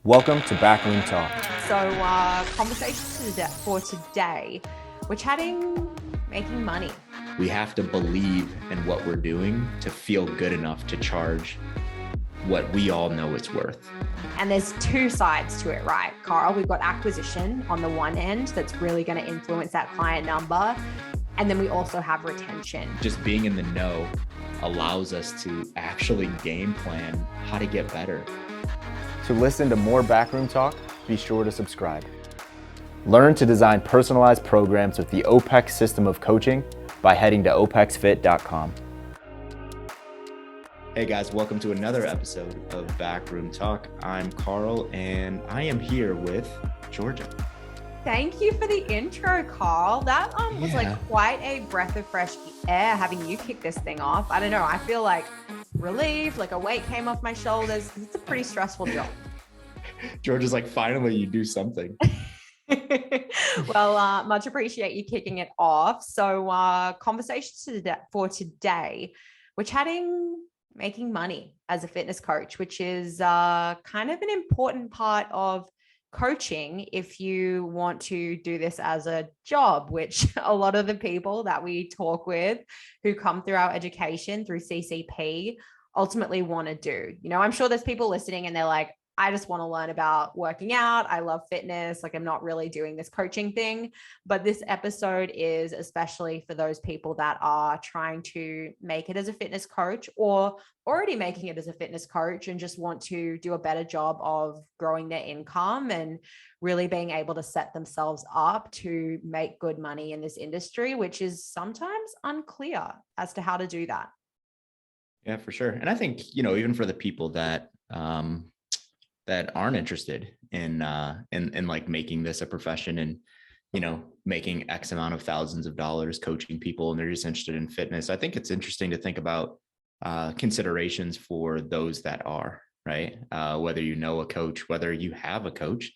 Welcome to Backroom Talk. So, conversation for today, we're chatting making money. We have to believe in what we're doing to feel good enough to charge what we all know it's worth. And there's two sides to it, right, Carl? We've got acquisition on the one end that's really going to influence that client number. And then we also have retention. Just being in the know allows us to actually game plan how to get better. To listen to more Backroom Talk, be sure to subscribe. Learn to design personalized programs with the OPEX system of coaching by heading to opexfit.com. Hey guys, welcome to another episode of Backroom Talk. I'm Carl and I am here with Georgia. Thank you for the intro, Carl. That was like quite a breath of fresh air having you kick this thing off. I don't know. I feel like relieved, like a weight came off my shoulders. It's a pretty stressful job. Georgia's like, finally you do something. Well, much appreciate you kicking it off. So conversation for today, we're chatting making money as a fitness coach, which is kind of an important part of coaching if you want to do this as a job, which a lot of the people that we talk with who come through our education through CCP ultimately want to do. You know, I'm sure there's people listening and they're like, I just want to learn about working out. I love fitness. Like, I'm not really doing this coaching thing. But this episode is especially for those people that are trying to make it as a fitness coach or already making it as a fitness coach and just want to do a better job of growing their income and really being able to set themselves up to make good money in this industry, which is sometimes unclear as to how to do that. Yeah, for sure. And I think, even for the people that that aren't interested in like making this a profession and, making X amount of thousands of dollars coaching people, and they're just interested in fitness. I think it's interesting to think about considerations for those that are, right. Whether you know a coach, whether you have a coach,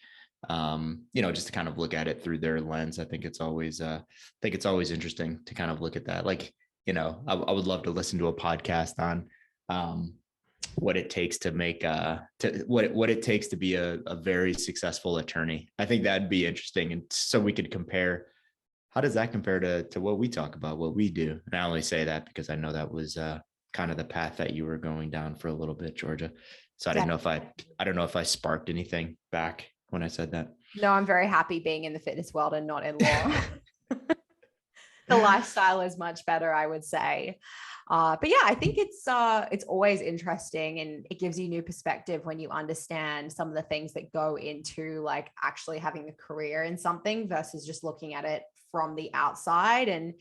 just to kind of look at it through their lens. I think it's always interesting to kind of look at that. Like, I would love to listen to a podcast on what it takes to make what it takes to be a very successful attorney. I think that'd be interesting. And so we could compare, how does that compare to what we talk about, what we do? And I only say that because I know that was kind of the path that you were going down for a little bit, Georgia. So I don't know if I sparked anything back when I said that. No, I'm very happy being in the fitness world and not in law. The lifestyle is much better, I would say. But yeah, I think it's always interesting and it gives you new perspective when you understand some of the things that go into like actually having a career in something versus just looking at it from the outside. And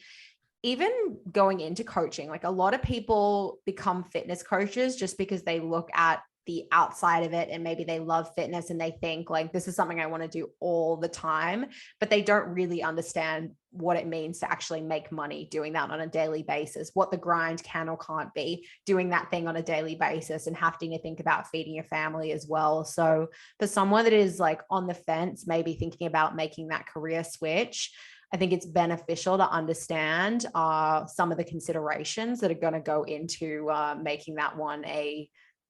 even going into coaching, like a lot of people become fitness coaches just because they look at the outside of it and maybe they love fitness and they think like, this is something I want to do all the time, but they don't really understand what it means to actually make money doing that on a daily basis, what the grind can or can't be doing that thing on a daily basis and having to think about feeding your family as well. So for someone that is like on the fence, maybe thinking about making that career switch, I think it's beneficial to understand some of the considerations that are going to go into making that one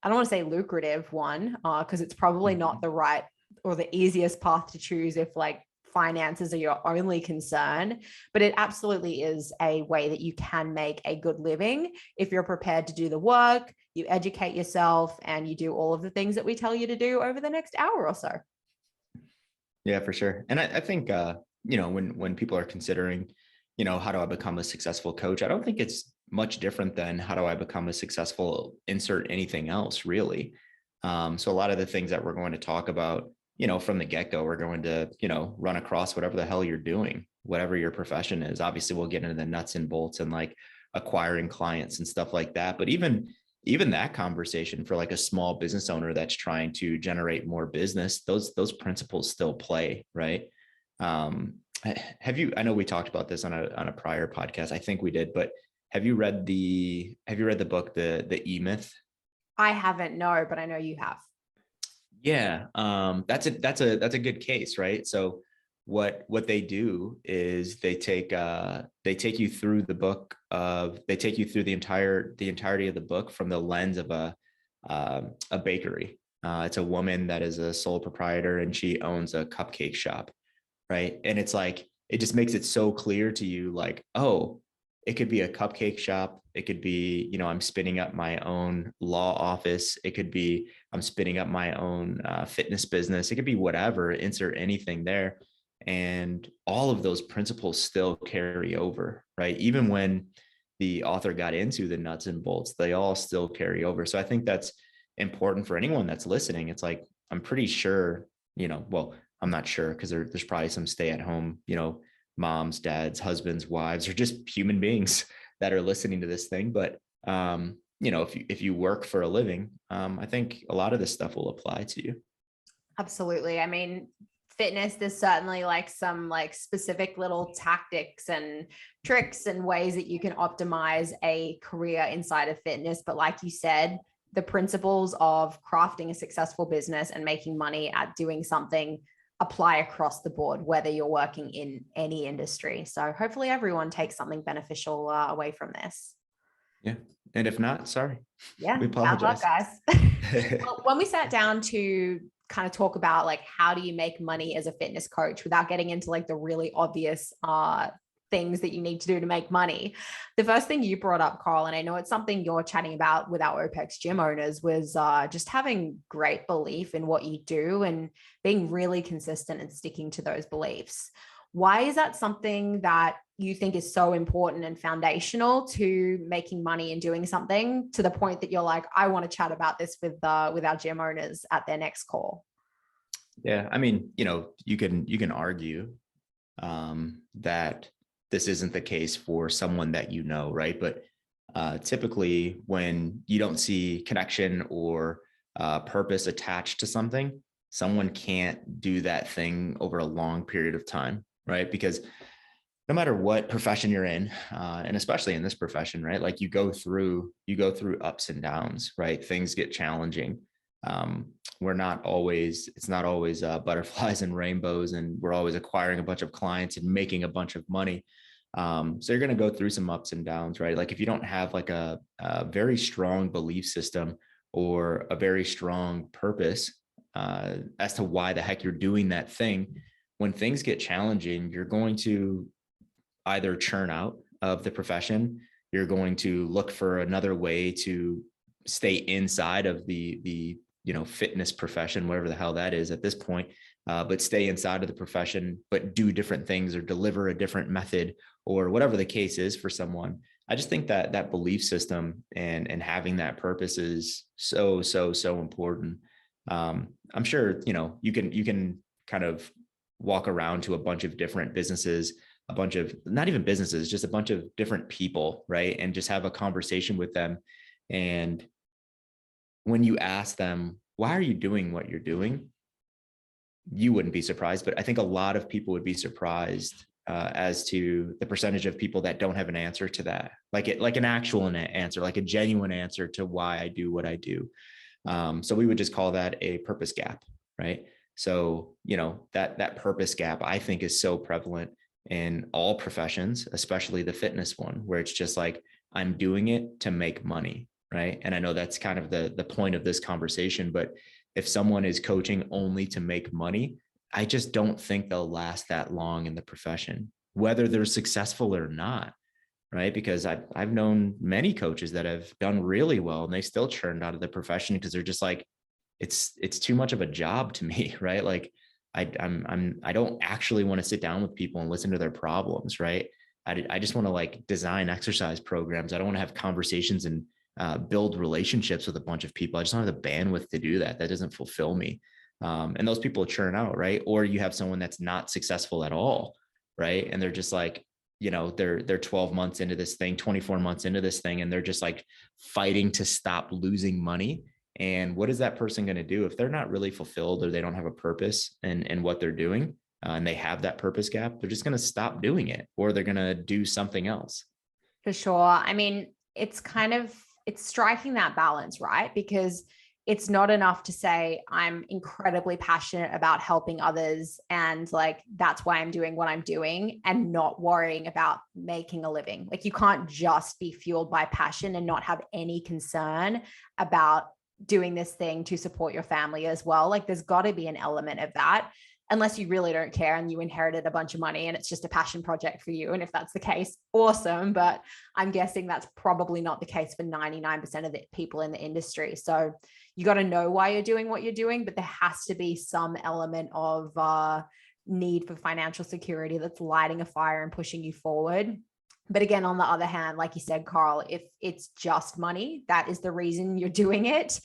I don't want to say lucrative one, because it's probably not the right or the easiest path to choose if like finances are your only concern, but it absolutely is a way that you can make a good living if you're prepared to do the work, you educate yourself, and you do all of the things that we tell you to do over the next hour or so. Yeah, for sure. And I think, when people are considering, how do I become a successful coach? I don't think it's much different than how do I become a successful insert anything else, really. So a lot of the things that we're going to talk about, from the get-go, we're going to, run across whatever the hell you're doing, whatever your profession is. Obviously, we'll get into the nuts and bolts and like acquiring clients and stuff like that. But even that conversation for like a small business owner that's trying to generate more business, those principles still play, right? I know we talked about this on a prior podcast. I think we did, but have you read the book, the E-Myth? I haven't, no, but I know you have. Yeah. That's a good case, right? So what they do is they take you through the book they take you through the entirety of the book from the lens of a bakery. It's a woman that is a sole proprietor and she owns a cupcake shop, right? And it's like, it just makes it so clear to you, like, oh, it could be a cupcake shop. It could be, I'm spinning up my own law office. It could be, I'm spinning up my own fitness business. It could be whatever, insert anything there. And all of those principles still carry over, right? Even when the author got into the nuts and bolts, they all still carry over. So I think that's important for anyone that's listening. It's like, I'm pretty sure, well, I'm not sure because there's probably some stay at home, moms, dads, husbands, wives, or just human beings that are listening to this thing. But, if you work for a living, I think a lot of this stuff will apply to you. Absolutely. I mean, fitness, there's certainly like some like specific little tactics and tricks and ways that you can optimize a career inside of fitness. But like you said, the principles of crafting a successful business and making money at doing something apply across the board, whether you're working in any industry. So hopefully everyone takes something beneficial away from this. Yeah. And if not, sorry. Yeah. We apologize. Bad luck, guys. Well, when we sat down to kind of talk about like, how do you make money as a fitness coach without getting into like the really obvious things that you need to do to make money, the first thing you brought up, Carl, and I know it's something you're chatting about with our OPEX gym owners, was just having great belief in what you do and being really consistent and sticking to those beliefs. Why is that something that you think is so important and foundational to making money and doing something, to the point that you're like, I want to chat about this with our gym owners at their next call? Yeah. I mean, you can argue that this isn't the case for someone that right? But typically when you don't see connection or purpose attached to something, someone can't do that thing over a long period of time, right? Because no matter what profession you're in, and especially in this profession, right? Like you go through ups and downs, right? Things get challenging. It's not always butterflies and rainbows, and we're always acquiring a bunch of clients and making a bunch of money. So you're going to go through some ups and downs, right? Like if you don't have like a very strong belief system or a very strong purpose as to why the heck you're doing that thing, when things get challenging, you're going to either churn out of the profession, you're going to look for another way to stay inside of the fitness profession, whatever the hell that is at this point, but stay inside of the profession, but do different things or deliver a different method or whatever the case is for someone. I just think that belief system and having that purpose is so important. I'm sure, you can kind of walk around to a bunch of different businesses, a bunch of, not even businesses, just a bunch of different people, right? And just have a conversation with them. And when you ask them, why are you doing what you're doing? You wouldn't be surprised, but I think a lot of people would be surprised as to the percentage of people that don't have an answer to that, like an actual answer, like a genuine answer to why I do what I do. So we would just call that a purpose gap, right? So, that purpose gap, I think, is so prevalent in all professions, especially the fitness one, where it's just like, I'm doing it to make money, right? And I know that's kind of the point of this conversation, but if someone is coaching only to make money, I just don't think they'll last that long in the profession, whether they're successful or not, right? Because I've known many coaches that have done really well and they still churned out of the profession because they're just like, it's too much of a job to me, right? Like I don't actually want to sit down with people and listen to their problems, right? I just want to like design exercise programs. I don't want to have conversations and build relationships with a bunch of people. I just don't have the bandwidth to do that. That doesn't fulfill me. And those people churn out, right? Or you have someone that's not successful at all, right? And they're just like, they're 12 months into this thing, 24 months into this thing, and they're just like fighting to stop losing money. And what is that person going to do if they're not really fulfilled or they don't have a purpose in what they're doing and they have that purpose gap? They're just going to stop doing it, or they're going to do something else. For sure. I mean, it's striking that balance, right? Because it's not enough to say I'm incredibly passionate about helping others and like that's why I'm doing what I'm doing and not worrying about making a living. Like you can't just be fueled by passion and not have any concern about doing this thing to support your family as well. Like there's got to be an element of that, unless you really don't care and you inherited a bunch of money and it's just a passion project for you. And if that's the case, awesome. But I'm guessing that's probably not the case for 99% of the people in the industry. So you got to know why you're doing what you're doing, but there has to be some element of need for financial security that's lighting a fire and pushing you forward. But again, on the other hand, like you said, Carl, if it's just money, that is the reason you're doing it,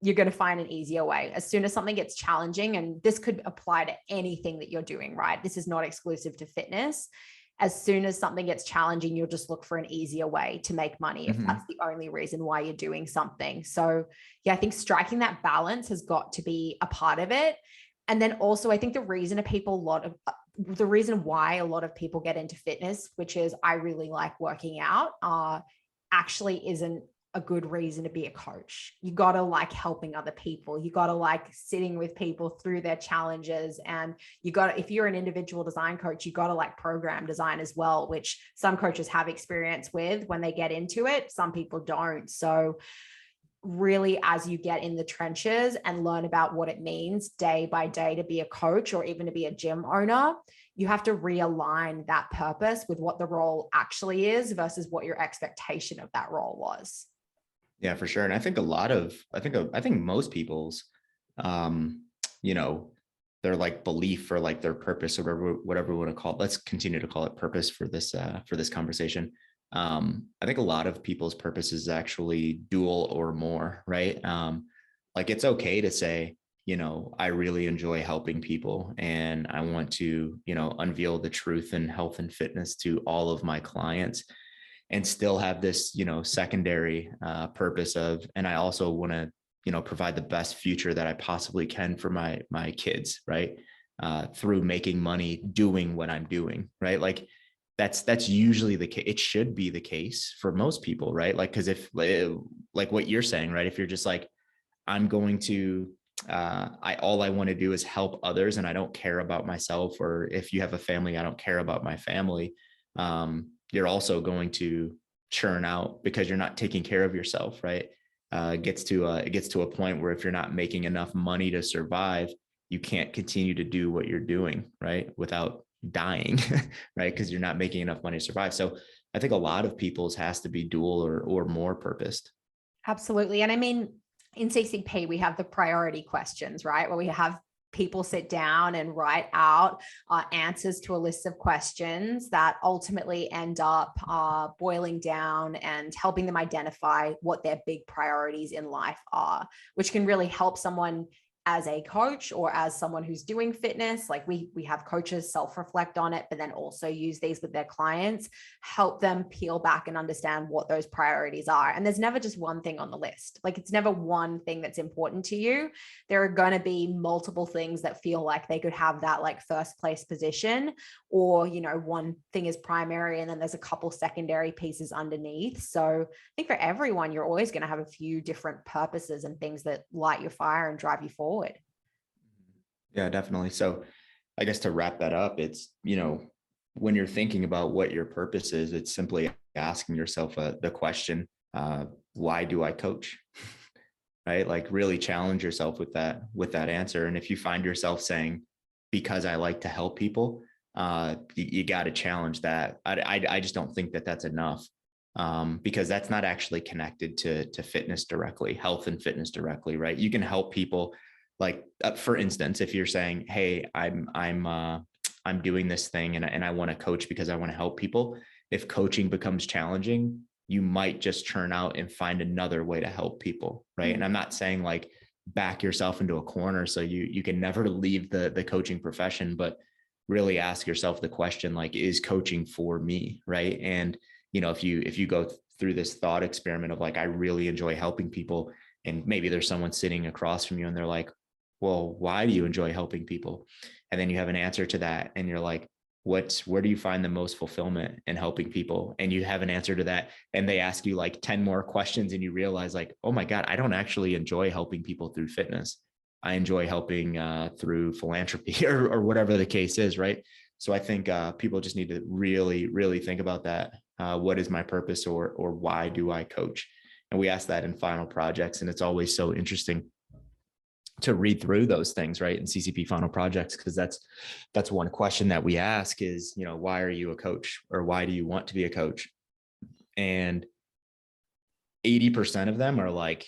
you're going to find an easier way. As soon as something gets challenging, and this could apply to anything that you're doing, right? This is not exclusive to fitness. As soon as something gets challenging, you'll just look for an easier way to make money if that's the only reason why you're doing something. So yeah, I think striking that balance has got to be a part of it. And then also, I think the reason why a lot of people get into fitness, which is I really like working out, actually isn't a good reason to be a coach. You got to like helping other people. You got to like sitting with people through their challenges. And you got to, if you're an individual design coach, you got to like program design as well, which some coaches have experience with when they get into it. Some people don't. So really, as you get in the trenches and learn about what it means day by day to be a coach or even to be a gym owner, you have to realign that purpose with what the role actually is versus what your expectation of that role was. Yeah, for sure. And I think I think most people's, their like belief or like their purpose or whatever we want to call it. Let's continue to call it purpose for this conversation. I think a lot of people's purpose is actually dual or more, right? Like it's okay to say, I really enjoy helping people and I want to, unveil the truth in health and fitness to all of my clients and still have this, secondary purpose of, and I also want to, provide the best future that I possibly can for my kids, right? Through making money, doing what I'm doing, right? Like that's usually the case. It should be the case for most people, right? Like, cause if like what you're saying, right? If you're just like, I'm going to, all I want to do is help others and I don't care about myself, or if you have a family, I don't care about my family. You're also going to churn out because you're not taking care of yourself, right? It gets to a point where if you're not making enough money to survive, you can't continue to do what you're doing, right? Without dying, right? Because you're not making enough money to survive. So I think a lot of people's has to be dual or more purposed. Absolutely. And I mean, in CCP, we have the priority questions, right? Where we have people sit down and write out answers to a list of questions that ultimately end up boiling down and helping them identify what their big priorities in life are, which can really help someone as a coach or as someone who's doing fitness. Like we have coaches self-reflect on it, but then also use these with their clients, help them peel back and understand what those priorities are. And there's never just one thing on the list. Like it's never one thing that's important to you. There are going to be multiple things that feel like they could have that like first place position, or, one thing is primary and then there's a couple secondary pieces underneath. So I think for everyone, you're always going to have a few different purposes and things that light your fire and drive you forward. Yeah, definitely. So I guess to wrap that up, it's, when you're thinking about what your purpose is, it's simply asking yourself the question, why do I coach? Right? Like really challenge yourself with that answer. And if you find yourself saying, because I like to help people, you got to challenge that. I just don't think that that's enough. Because that's not actually connected to fitness directly, health and fitness directly, right? You can help people. Like, for instance, if you're saying, hey, I'm doing this thing and I want to coach because I want to help people. If coaching becomes challenging, you might just churn out and find another way to help people, right? Mm-hmm. And I'm not saying like back yourself into a corner so you can never leave the coaching profession, but really ask yourself the question, like, is coaching for me, right? And if you go through this thought experiment of like, I really enjoy helping people, and maybe there's someone sitting across from you and they're like, well, why do you enjoy helping people? And then you have an answer to that. And you're like, where do you find the most fulfillment in helping people? And you have an answer to that. And they ask you like 10 more questions and you realize like, oh my God, I don't actually enjoy helping people through fitness. I enjoy helping through philanthropy or whatever the case is. Right. So I think people just need to really, really think about that. What is my purpose or why do I coach? And we ask that in final projects. And it's always so interesting to read through those things, right? In CCP final projects, because that's one question that we ask is, why are you a coach, or why do you want to be a coach? And 80% of them are like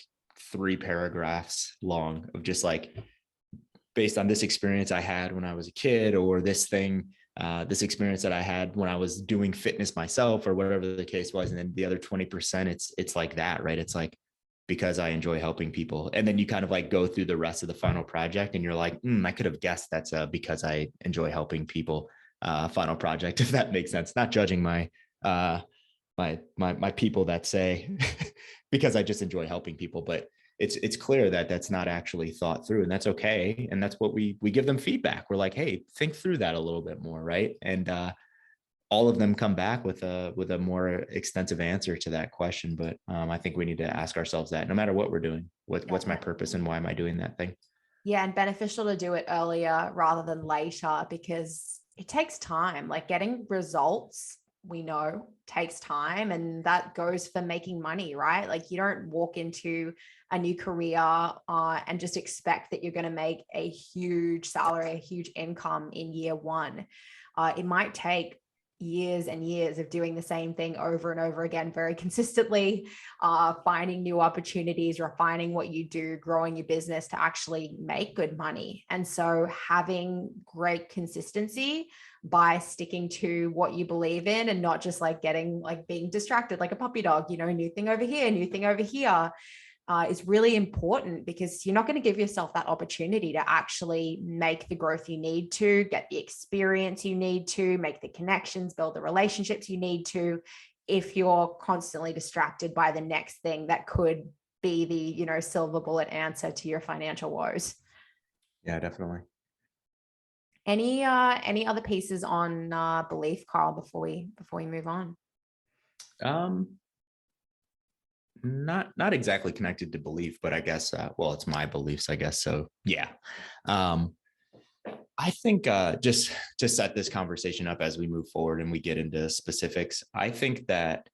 3 paragraphs long of just like, based on this experience I had when I was a kid, or this experience that I had when I was doing fitness myself, or whatever the case was. And then the other 20%, it's like that, right? It's like, because I enjoy helping people. And then you kind of like go through the rest of the final project and you're like, I could have guessed that's because I enjoy helping people final project, if that makes sense. Not judging my people that say because I just enjoy helping people, but it's clear that that's not actually thought through, and that's okay. And that's what we give them feedback. We're like, hey, think through that a little bit more, right? And all of them come back with a more extensive answer to that question. But I think we need to ask ourselves that no matter what we're doing, what's my purpose and why am I doing that thing? Yeah. And beneficial to do it earlier rather than later, because it takes time. Like getting results, we know, takes time, and that goes for making money, right? Like you don't walk into a new career and just expect that you're going to make a huge salary, a huge income in year one. It might take years and years of doing the same thing over and over again, very consistently, finding new opportunities, refining what you do, growing your business to actually make good money. And so having great consistency by sticking to what you believe in, and not just like being distracted like a puppy dog, new thing over here, new thing over here, is really important, because you're not going to give yourself that opportunity to actually make the growth you need to, get the experience you need to, make the connections, build the relationships you need to, if you're constantly distracted by the next thing that could be the, silver bullet answer to your financial woes. Yeah, definitely. Any other pieces on belief, Carl, before we move on? Not exactly connected to belief, but I guess, it's my beliefs, I guess. So yeah. I think just to set this conversation up as we move forward and we get into specifics, I think that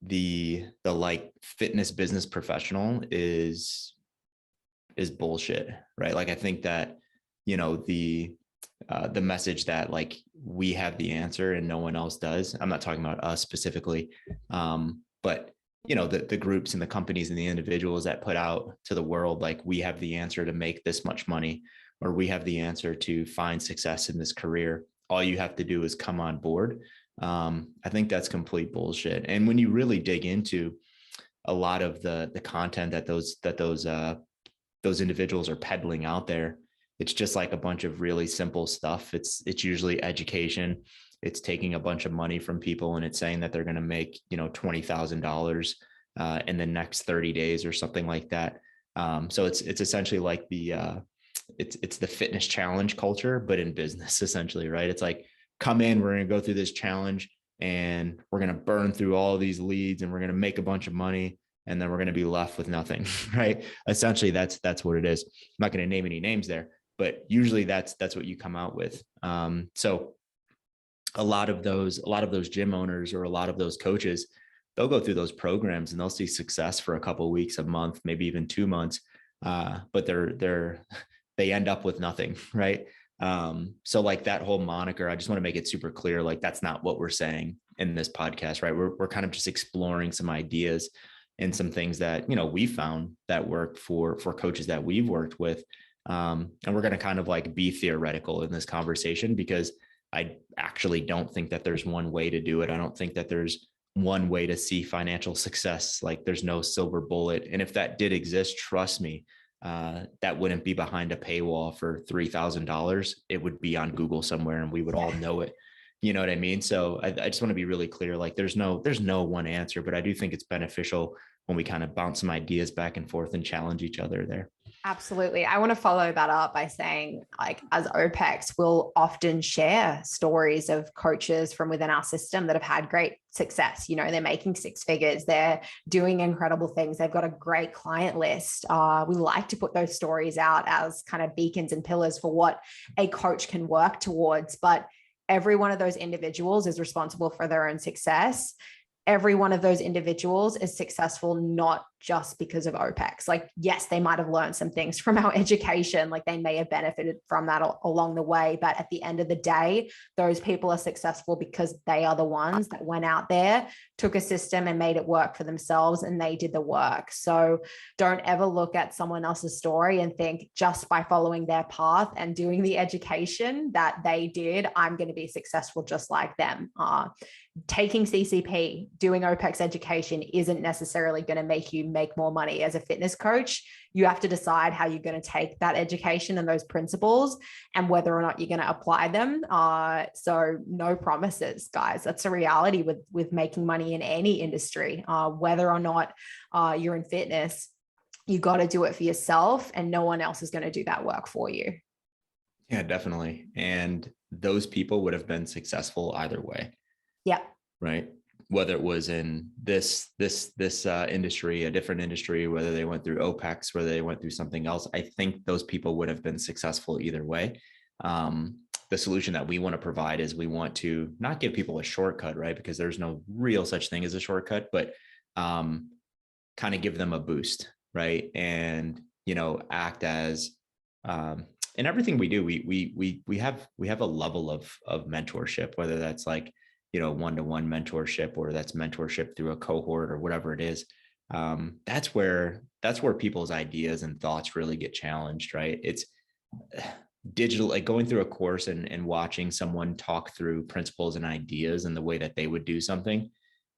the like fitness business professional is bullshit, right? Like, I think that, the message that like we have the answer and no one else does. I'm not talking about us specifically, but the groups and the companies and the individuals that put out to the world, like, we have the answer to make this much money, or we have the answer to find success in this career. All you have to do is come on board. I think that's complete bullshit. And when you really dig into a lot of the content that those individuals are peddling out there, it's just like a bunch of really simple stuff. It's usually education. It's taking a bunch of money from people and it's saying that they're going to make, $20,000 in the next 30 days or something like that. So it's essentially like it's the fitness challenge culture, but in business, essentially, right? It's like, come in, we're going to go through this challenge and we're going to burn through all of these leads and we're going to make a bunch of money. And then we're going to be left with nothing, right? Essentially, that's what it is. I'm not going to name any names there, but usually that's what you come out with. So a lot of those gym owners or a lot of those coaches, they'll go through those programs and they'll see success for a couple of weeks, a month, maybe even 2 months, but they end up with nothing, right? So like that whole moniker, I just want to make it super clear, like that's not what we're saying in this podcast, right? We're kind of just exploring some ideas and some things that, we found that work for coaches that we've worked with. And we're going to kind of like be theoretical in this conversation, because I actually don't think that there's one way to do it. I don't think that there's one way to see financial success. Like, there's no silver bullet. And if that did exist, trust me, that wouldn't be behind a paywall for $3,000. It would be on Google somewhere and we would all know it. You know what I mean? So I just want to be really clear. Like, there's no one answer, but I do think it's beneficial when we kind of bounce some ideas back and forth and challenge each other there. Absolutely. I want to follow that up by saying, like, as OPEX, we'll often share stories of coaches from within our system that have had great success. They're making 6 figures. They're doing incredible things. They've got a great client list. We like to put those stories out as kind of beacons and pillars for what a coach can work towards. But every one of those individuals is responsible for their own success. every one of those individuals is successful, not just because of OPEX. Like, yes, they might have learned some things from our education, like they may have benefited from that along the way. But at the end of the day, those people are successful because they are the ones that went out there, took a system and made it work for themselves, and they did the work. So don't ever look at someone else's story and think just by following their path and doing the education that they did, I'm going to be successful just like them. Taking CCP, doing OPEX education isn't necessarily going to make you make more money as a fitness coach. You have to decide how you're going to take that education and those principles and whether or not you're going to apply them. So no promises, guys. That's a reality with making money in any industry, whether or not you're in fitness. You got to do it for yourself, and no one else is going to do that work for you. Yeah, definitely. And those people would have been successful either way. Yeah. Right. Whether it was in this industry, a different industry, whether they went through OPEX, whether they went through something else, I think those people would have been successful either way. The solution that we want to provide is we want to not give people a shortcut, right? Because there's no real such thing as a shortcut, but kind of give them a boost, right? And, act as, in everything we do, we have a level of mentorship, whether that's like, one-to-one mentorship, or that's mentorship through a cohort or whatever it is. That's where people's ideas and thoughts really get challenged, right? It's digital, like going through a course and watching someone talk through principles and ideas and the way that they would do something.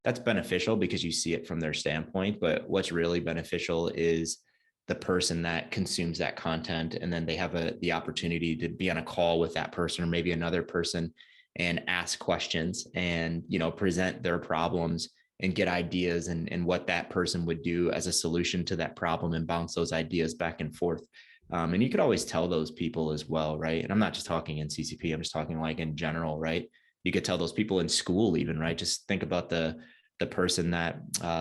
That's beneficial because you see it from their standpoint. But what's really beneficial is the person that consumes that content, and then they have the opportunity to be on a call with that person or maybe another person and ask questions and, present their problems and get ideas and what that person would do as a solution to that problem, and bounce those ideas back and forth. And you could always tell those people as well, right? And I'm not just talking in CCP, I'm just talking like in general, right? You could tell those people in school even, right? Just think about the person that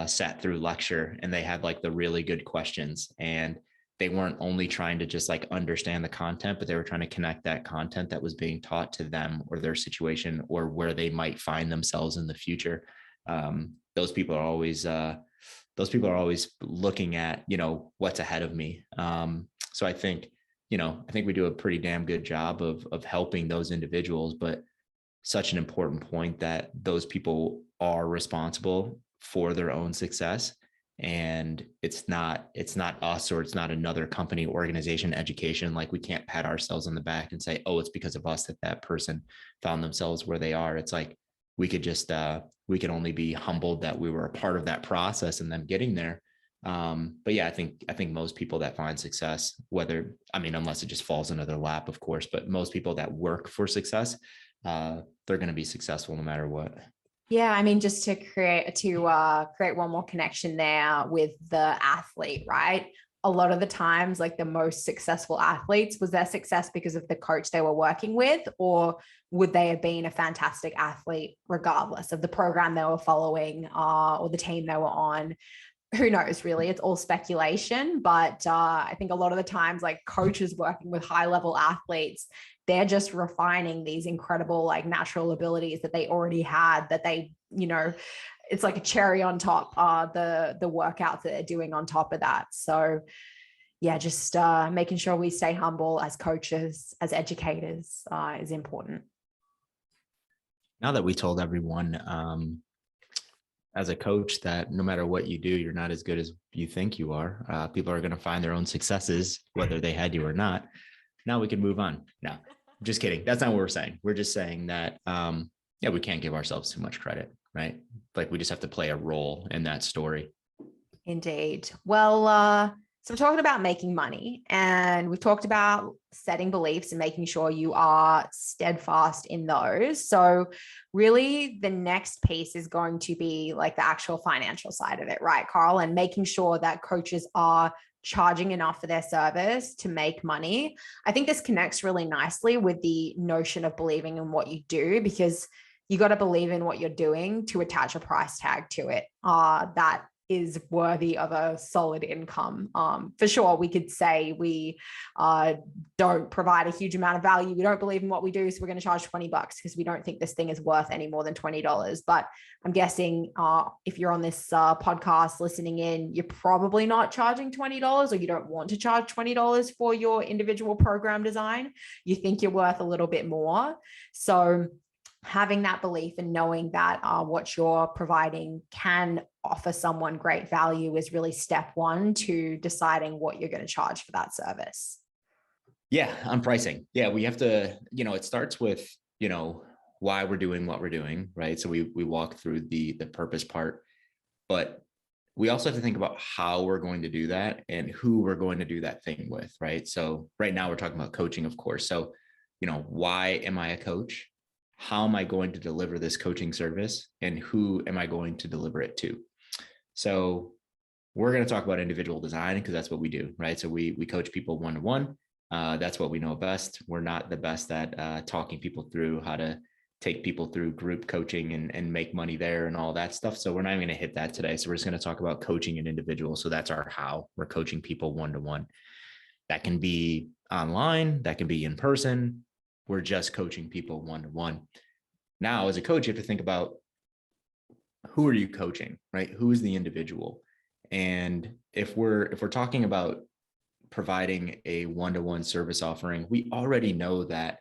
sat through lecture and they had like the really good questions, and they weren't only trying to just like understand the content, but they were trying to connect that content that was being taught to them or their situation or where they might find themselves in the future. Those people are always looking at, what's ahead of me. So I think we do a pretty damn good job of helping those individuals, but such an important point that those people are responsible for their own success. And it's not us, or it's not another company, organization, education. Like, we can't pat ourselves on the back and say, oh, it's because of us that person found themselves where they are. It's like, we could just, we can only be humbled that we were a part of that process and them getting there. But yeah, I think most people that find success, unless it just falls into their lap, of course, but most people that work for success, they're going to be successful no matter what. Yeah, just to create one more connection there with the athlete, right? A lot of the times, like the most successful athletes, was their success because of the coach they were working with, or would they have been a fantastic athlete regardless of the program they were following or the team they were on? Who knows, really? It's all speculation. But I think a lot of the times, like coaches working with high level athletes, they're just refining these incredible like natural abilities that they already had, that they, it's like a cherry on top, the workouts that they're doing on top of that. So yeah, just making sure we stay humble as coaches, as educators is important. Now that we told everyone, as a coach, that no matter what you do, you're not as good as you think you are. People are going to find their own successes, whether they had you or not. Now we can move on. No, just kidding. That's not what we're saying. We're just saying that, we can't give ourselves too much credit, right? Like, we just have to play a role in that story. Indeed. Well, so we're talking about making money, and we've talked about setting beliefs and making sure you are steadfast in those. So really the next piece is going to be like the actual financial side of it, right, Carl? And making sure that coaches are charging enough for their service to make money. I think this connects really nicely with the notion of believing in what you do, because you got to believe in what you're doing to attach a price tag to it. That is worthy of a solid income. For sure, we could say we don't provide a huge amount of value. We don't believe in what we do, so we're going to charge $20 because we don't think this thing is worth any more than $20. But I'm guessing if you're on this podcast listening in, you're probably not charging $20, or you don't want to charge $20 for your individual program design. You think you're worth a little bit more. So having that belief and knowing that what you're providing can offer someone great value is really step one to deciding what you're going to charge for that service. Yeah, on pricing. Yeah, we have to, it starts with, why we're doing what we're doing, right? So we walk through the purpose part, but we also have to think about how we're going to do that and who we're going to do that thing with, right? So right now we're talking about coaching, of course. So, why am I a coach? How am I going to deliver this coaching service, and who am I going to deliver it to? So we're going to talk about individual design because that's what we do, right? So we coach people one-to-one. That's what we know best. We're not the best at talking people through how to take people through group coaching and make money there and all that stuff. So we're not even going to hit that today. So we're just going to talk about coaching an individual. So that's our how. We're coaching people one-to-one. That can be online, that can be in person. We're just coaching people one-to-one. Now, as a coach, you have to think about, who are you coaching, right? Who is the individual? And if we're talking about providing a one-to-one service offering, we already know that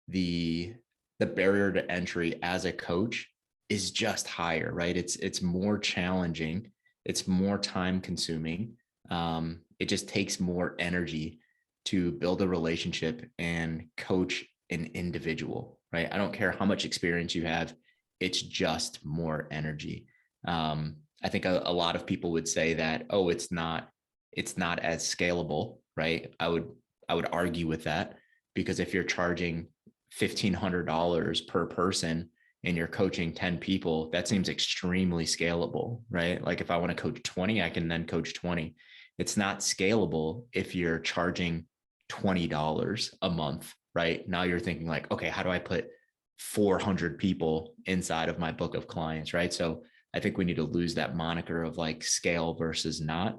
the barrier to entry as a coach is just higher, right? It's more challenging. It's more time consuming. It just takes more energy to build a relationship and coach an individual, right? I don't care how much experience you have. It's just more energy. I think a lot of people would say that, oh, it's not as scalable, right? I would argue with that, because if you're charging $1,500 per person and you're coaching 10 people, that seems extremely scalable, right? Like if I want to coach 20, I can then coach 20. It's not scalable if you're charging $20 a month, right? Now you're thinking like, okay, how do I put 400 people inside of my book of clients, right? So I think we need to lose that moniker of like scale versus not,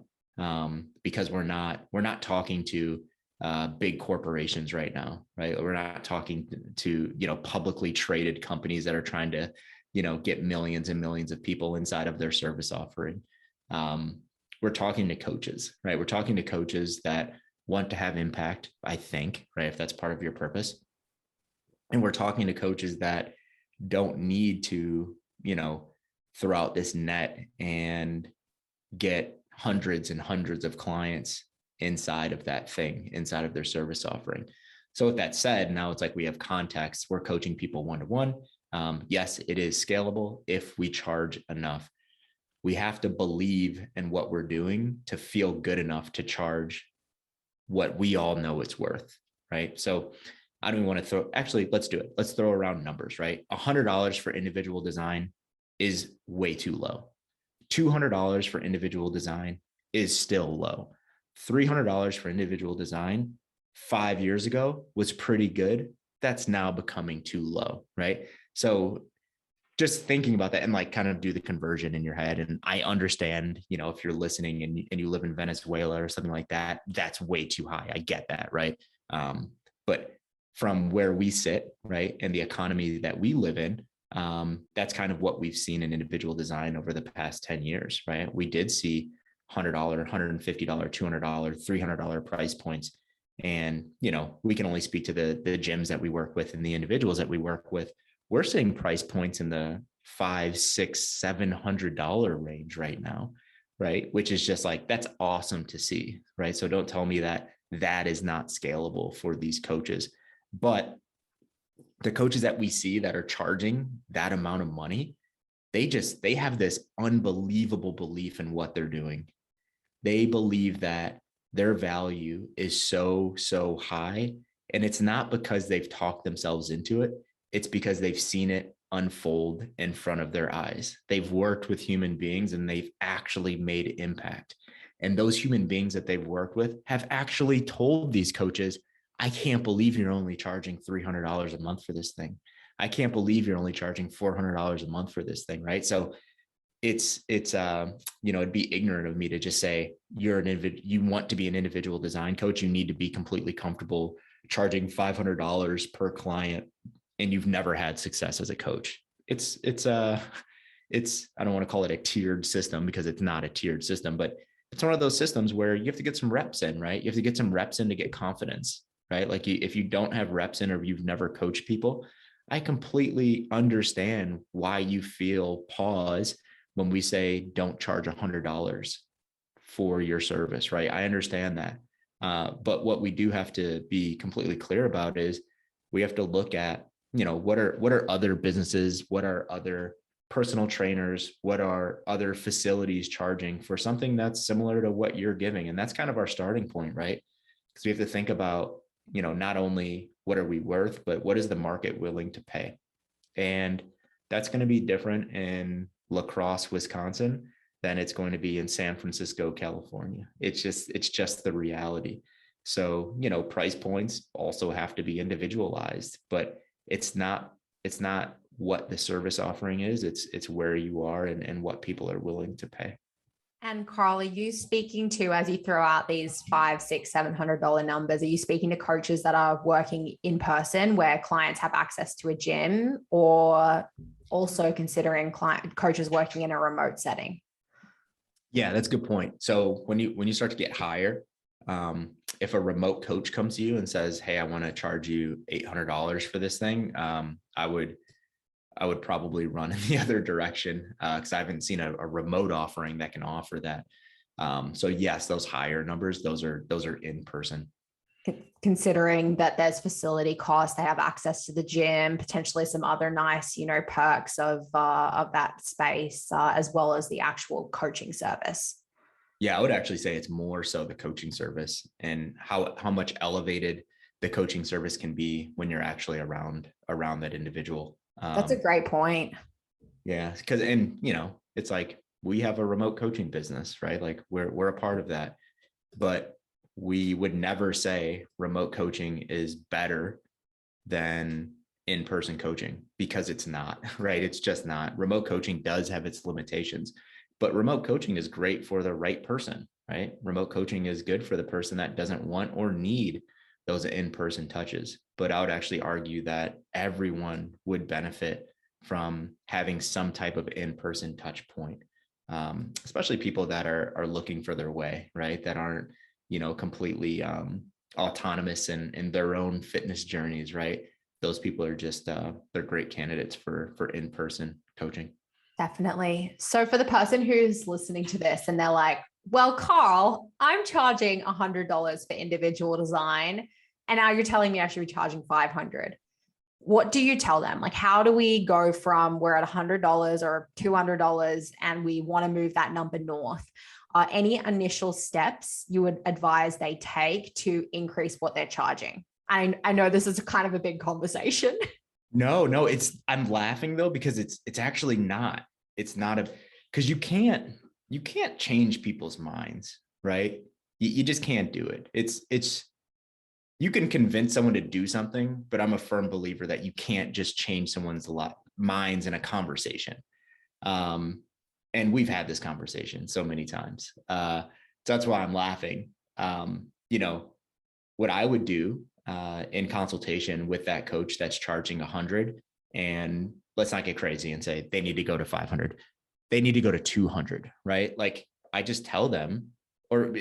because we're not talking to big corporations right now, right? We're not talking to publicly traded companies that are trying to get millions and millions of people inside of their service offering. We're talking to coaches, right? We're talking to coaches that want to have impact, I think, right? If that's part of your purpose. And we're talking to coaches that don't need to, throw out this net and get hundreds and hundreds of clients inside of that thing, inside of their service offering. So with that said, now it's like we have context. We're coaching people one-to-one. Yes, it is scalable if we charge enough. We have to believe in what we're doing to feel good enough to charge what we all know it's worth, right? So I don't even want to let's do it. Let's throw around numbers, right? $100 for individual design is way too low. $200 for individual design is still low. $300 for individual design 5 years ago was pretty good. That's now becoming too low, right? So just thinking about that and like kind of do the conversion in your head. And I understand, if you're listening and you live in Venezuela or something like that, that's way too high. I get that, right? But from where we sit, right, and the economy that we live in, that's kind of what we've seen in individual design over the past 10 years, right? We did see $100, $150, $200, $300 price points. And, we can only speak to the gyms that we work with and the individuals that we work with. We're seeing price points in the $500, $600, $700 range right now, right? Which is just like, that's awesome to see, right? So don't tell me that is not scalable for these coaches. But the coaches that we see that are charging that amount of money, they have this unbelievable belief in what they're doing. They believe that their value is so high. And it's not because they've talked themselves into it. It's because they've seen it unfold in front of their eyes. They've worked with human beings and they've actually made impact. And those human beings that they've worked with have actually told these coaches, I can't believe you're only charging $300 a month for this thing. I can't believe you're only charging $400 a month for this thing, right? So it'd be ignorant of me to just say you want to be an individual design coach. You need to be completely comfortable charging $500 per client, and you've never had success as a coach. It's I don't want to call it a tiered system, because it's not a tiered system, but it's one of those systems where you have to get some reps in, right? You have to get some reps in to get confidence, right? Like if you don't have reps in, or you've never coached people, I completely understand why you feel pause when we say don't charge $100 for your service, right? I understand that. But what we do have to be completely clear about is we have to look at, what are other businesses, what are other personal trainers, what are other facilities charging for something that's similar to what you're giving. And that's kind of our starting point, right? Because we have to think about, not only what are we worth, but what is the market willing to pay? And that's going to be different in La Crosse, Wisconsin, than it's going to be in San Francisco, California. It's just the reality. So, price points also have to be individualized, but it's not what the service offering is. It's where you are and what people are willing to pay. And Carl, are you speaking to, as you throw out these $500, $600, $700 numbers, are you speaking to coaches that are working in person where clients have access to a gym, or also considering coaches working in a remote setting? Yeah, that's a good point. So when you start to get higher, if a remote coach comes to you and says, "Hey, I want to charge you $800 for this thing," I would probably run in the other direction, because I haven't seen a remote offering that can offer that. So yes, those higher numbers, those are in person. Considering that there's facility costs, they have access to the gym, potentially some other nice, perks of that space, as well as the actual coaching service. Yeah, I would actually say it's more so the coaching service, and how much elevated the coaching service can be when you're actually around that individual. That's a great point. Yeah, because it's like we have a remote coaching business, right? Like we're a part of that, but we would never say remote coaching is better than in-person coaching, because it's not, right? It's just not. Remote coaching does have its limitations, but remote coaching is great for the right person, right? Remote coaching is good for the person that doesn't want or need those in-person touches. But I would actually argue that everyone would benefit from having some type of in-person touch point, especially people that are looking for their way, right? That aren't, completely autonomous in their own fitness journeys, right? Those people are just, they're great candidates for in-person coaching. Definitely. So for the person who's listening to this and they're like, well, Carl, I'm charging $100 for individual design, and now you're telling me I should be charging $500. What do you tell them? Like, how do we go from we're at $100 or $200 and we want to move that number north? Any initial steps you would advise they take to increase what they're charging? I know this is kind of a big conversation. No, I'm laughing though, because it's actually not. It's not because you can't change people's minds, right? You just can't do it. It's you can convince someone to do something, but I'm a firm believer that you can't just change someone's minds in a conversation. And we've had this conversation so many times. So that's why I'm laughing. What I would do in consultation with that coach that's charging 100, and let's not get crazy and say they need to go to 500. They need to go to 200, right? Like I just tell them, or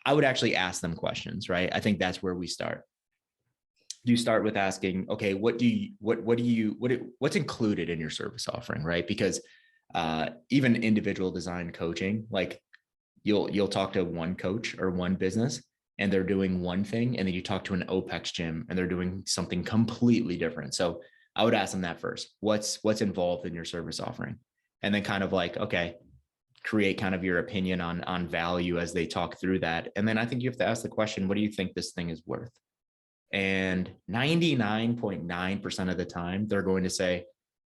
I would actually ask them questions, right? I think that's where we start. You start with asking, okay, what's included in your service offering, right? Because even individual design coaching, like you'll talk to one coach or one business and they're doing one thing, and then you talk to an OPEX gym and they're doing something completely different. So I would ask them that first. What's involved in your service offering? And then kind of like, okay, create kind of your opinion on value as they talk through that. And then I think you have to ask the question, what do you think this thing is worth? And 99.9% of the time, they're going to say,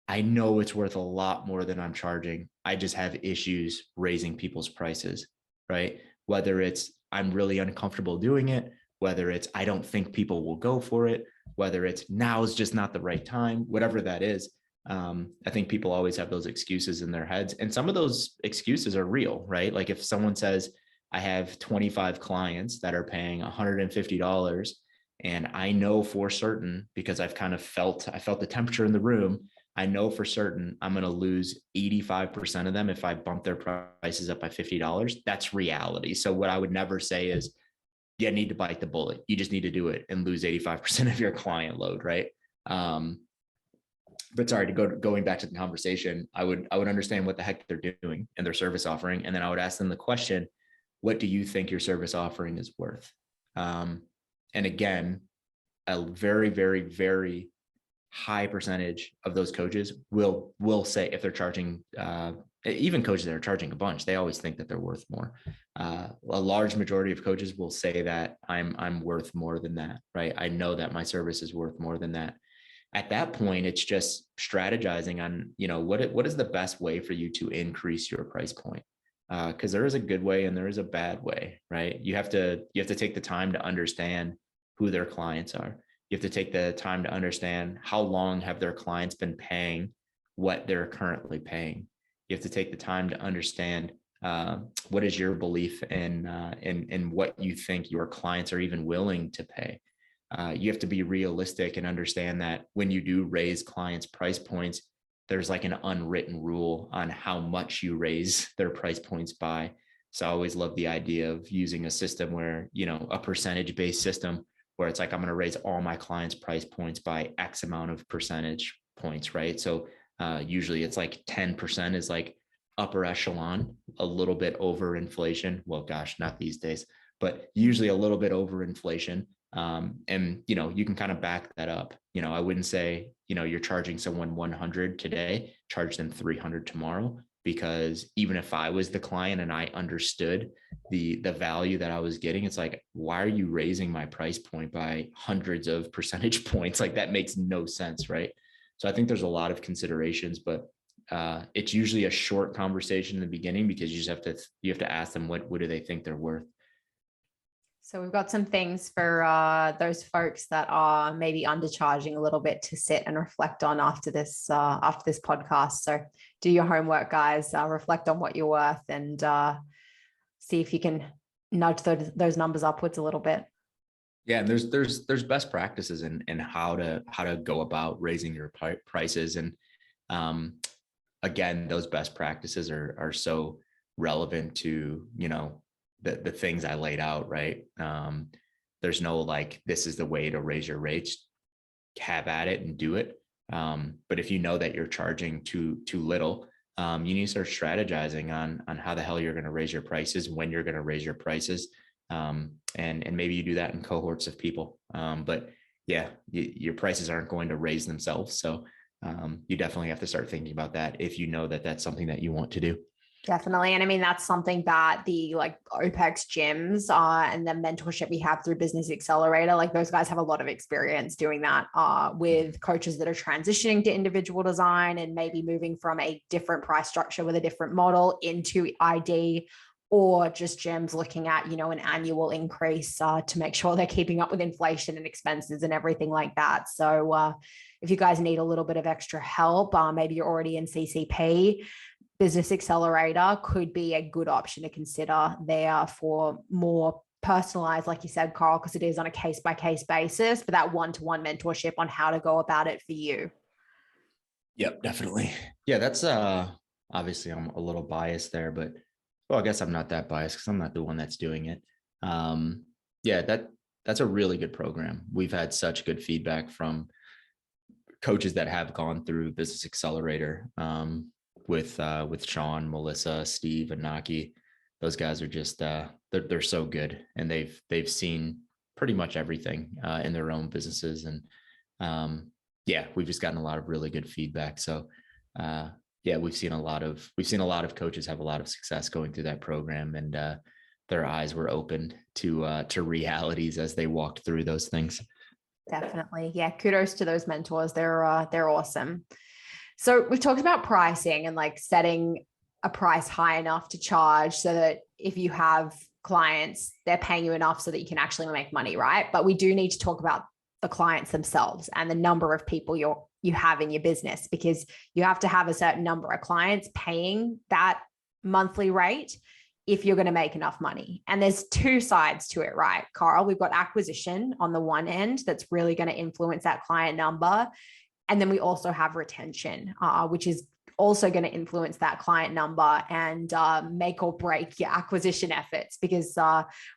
I know it's worth a lot more than I'm charging. I just have issues raising people's prices, right? Whether it's I'm really uncomfortable doing it, whether it's I don't think people will go for it, whether it's now is just not the right time, whatever that is, I think people always have those excuses in their heads, and some of those excuses are real, right? Like if someone says, I have 25 clients that are paying $150, and I know for certain, because I felt the temperature in the room, I know for certain I'm going to lose 85% of them if I bump their prices up by $50. That's reality. So what I would never say is, you need to bite the bullet. You just need to do it and lose 85% of your client load, right? But sorry, going back to the conversation, I would understand what the heck they're doing and their service offering, and then I would ask them the question, what do you think your service offering is worth? And again, a very, very, very high percentage of those coaches will say, if they're charging, even coaches that are charging a bunch, they always think that they're worth more. A large majority of coaches will say that I'm worth more than that, right? I know that my service is worth more than that. At that point, it's just strategizing on, what is the best way for you to increase your price point? Because there is a good way and there is a bad way, right? You have to take the time to understand who their clients are. You have to take the time to understand how long have their clients been paying what they're currently paying. You have to take the time to understand what is your belief in what you think your clients are even willing to pay. You have to be realistic and understand that when you do raise clients' price points, there's like an unwritten rule on how much you raise their price points by. So I always love the idea of using a system where, a percentage-based system where it's like, I'm going to raise all my clients' price points by X amount of percentage points, right? So usually it's like 10% is like upper echelon, a little bit over inflation. Well, gosh, not these days, but usually a little bit over inflation. And, you can kind of back that up. I wouldn't say, you're charging someone 100 today, charge them 300 tomorrow, because even if I was the client and I understood the value that I was getting, it's like, why are you raising my price point by hundreds of percentage points? Like that makes no sense. Right. So I think there's a lot of considerations, but it's usually a short conversation in the beginning, because you have to ask them, what do they think they're worth? So we've got some things for those folks that are maybe undercharging a little bit to sit and reflect on after this podcast. So do your homework, guys. Reflect on what you're worth, and see if you can nudge those numbers upwards a little bit. Yeah, and there's best practices in how to go about raising your prices, and again, those best practices are so relevant to the things I laid out, right? There's no like, this is the way to raise your rates, have at it and do it. But if you know that you're charging too little, you need to start strategizing on how the hell you're going to raise your prices, when you're going to raise your prices. And maybe you do that in cohorts of people. But yeah, your prices aren't going to raise themselves. So you definitely have to start thinking about that if you know that that's something that you want to do. Definitely. And I mean, that's something that the OPEX gyms and the mentorship we have through Business Accelerator, like those guys have a lot of experience doing that with coaches that are transitioning to individual design and maybe moving from a different price structure with a different model into ID, or just gyms looking at, an annual increase to make sure they're keeping up with inflation and expenses and everything like that. So if you guys need a little bit of extra help, maybe you're already in CCP, Business Accelerator could be a good option to consider there for more personalized, like you said, Carl, because it is on a case-by-case basis, but that one-to-one mentorship on how to go about it for you. Yep, definitely. Yeah, that's obviously I'm a little biased there, but I guess I'm not that biased because I'm not the one that's doing it. Yeah, that's a really good program. We've had such good feedback from coaches that have gone through Business Accelerator. With Sean, Melissa, Steve, and Naki. Those guys are just they're so good, and they've seen pretty much everything in their own businesses, and yeah, we've just gotten a lot of really good feedback. So yeah, we've seen a lot of coaches have a lot of success going through that program, and their eyes were opened to realities as they walked through those things. Definitely, yeah. Kudos to those mentors. They're awesome. So we've talked about pricing and like setting a price high enough to charge so that if you have clients, they're paying you enough so that you can actually make money, right? But we do need to talk about the clients themselves and the number of people you're you have in your business, because you have to have a certain number of clients paying that monthly rate if you're going to make enough money. And there's two sides to it, right, Carl? We've got acquisition on the one end that's really going to influence that client number. And then we also have retention, which is also going to influence that client number and make or break your acquisition efforts, because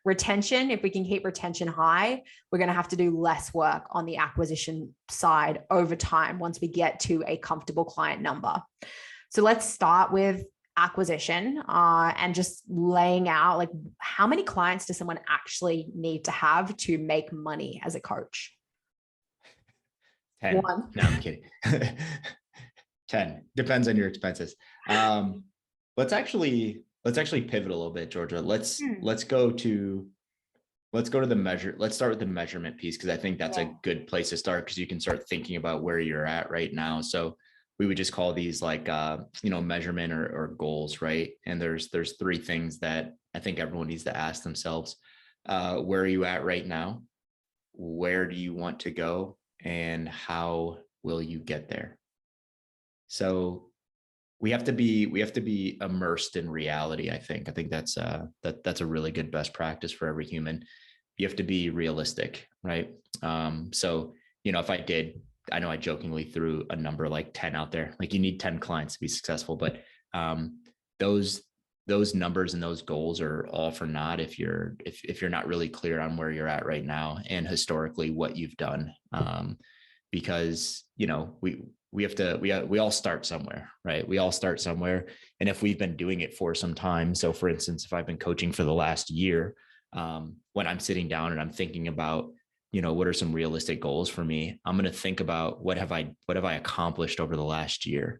retention, if we can keep retention high, we're going to have to do less work on the acquisition side over time once we get to a comfortable client number. So let's start with acquisition and just laying out, like, how many clients does someone actually need to have to make money as a coach? 10. One. No, I'm kidding. 10. Depends on your expenses. Let's actually pivot a little bit, Georgia. Let's go to the measure. Let's start with the measurement piece, because I think that's a good place to start, because you can start thinking about where you're at right now. So we would just call these like measurement or goals, right? And there's three things that I think everyone needs to ask themselves. Where are you at right now? Where do you want to go? And how will you get there? So we have to be immersed in reality. I think that's a really good best practice for every human. You have to be realistic, right? So, if I know I jokingly threw a number like 10 out there, like you need 10 clients to be successful, but those numbers and those goals are all for naught if you're not really clear on where you're at right now and historically what you've done. Because we all start somewhere, right? We all start somewhere. And if we've been doing it for some time, so for instance, if I've been coaching for the last year, when I'm sitting down and I'm thinking about, what are some realistic goals for me, I'm going to think about what have I accomplished over the last year,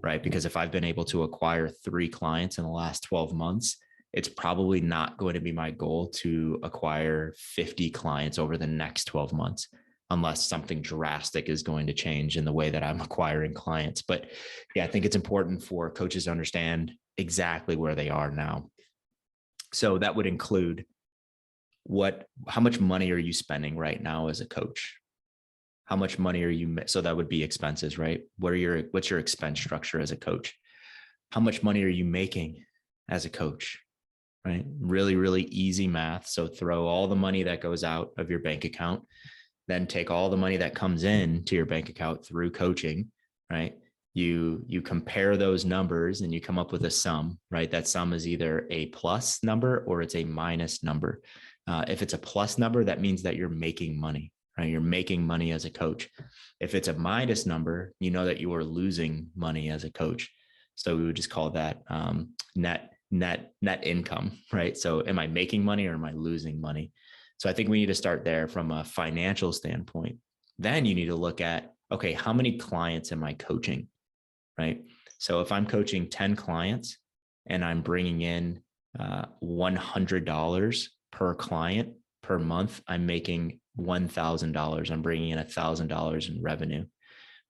right? Because if I've been able to acquire 3 clients in the last 12 months, it's probably not going to be my goal to acquire 50 clients over the next 12 months. Unless something drastic is going to change in the way that I'm acquiring clients. But yeah, I think it's important for coaches to understand exactly where they are now. So that would include how much money are you spending right now as a coach? How much money are you, so that would be expenses, right? What's your expense structure as a coach? How much money are you making as a coach, right? Really, really easy math. So throw all the money that goes out of your bank account, then take all the money that comes in to your bank account through coaching, right? You compare those numbers and you come up with a sum, right? That sum is either a plus number or it's a minus number. If it's a plus number, that means that you're making money, right? You're making money as a coach. If it's a minus number, you know that you are losing money as a coach. So we would just call that net income, right? So am I making money or am I losing money? So I think we need to start there from a financial standpoint. Then you need to look at, okay, how many clients am I coaching, right? So if I'm coaching 10 clients and I'm bringing in $100 per client per month, I'm making $1,000. I'm bringing in $1,000 in revenue.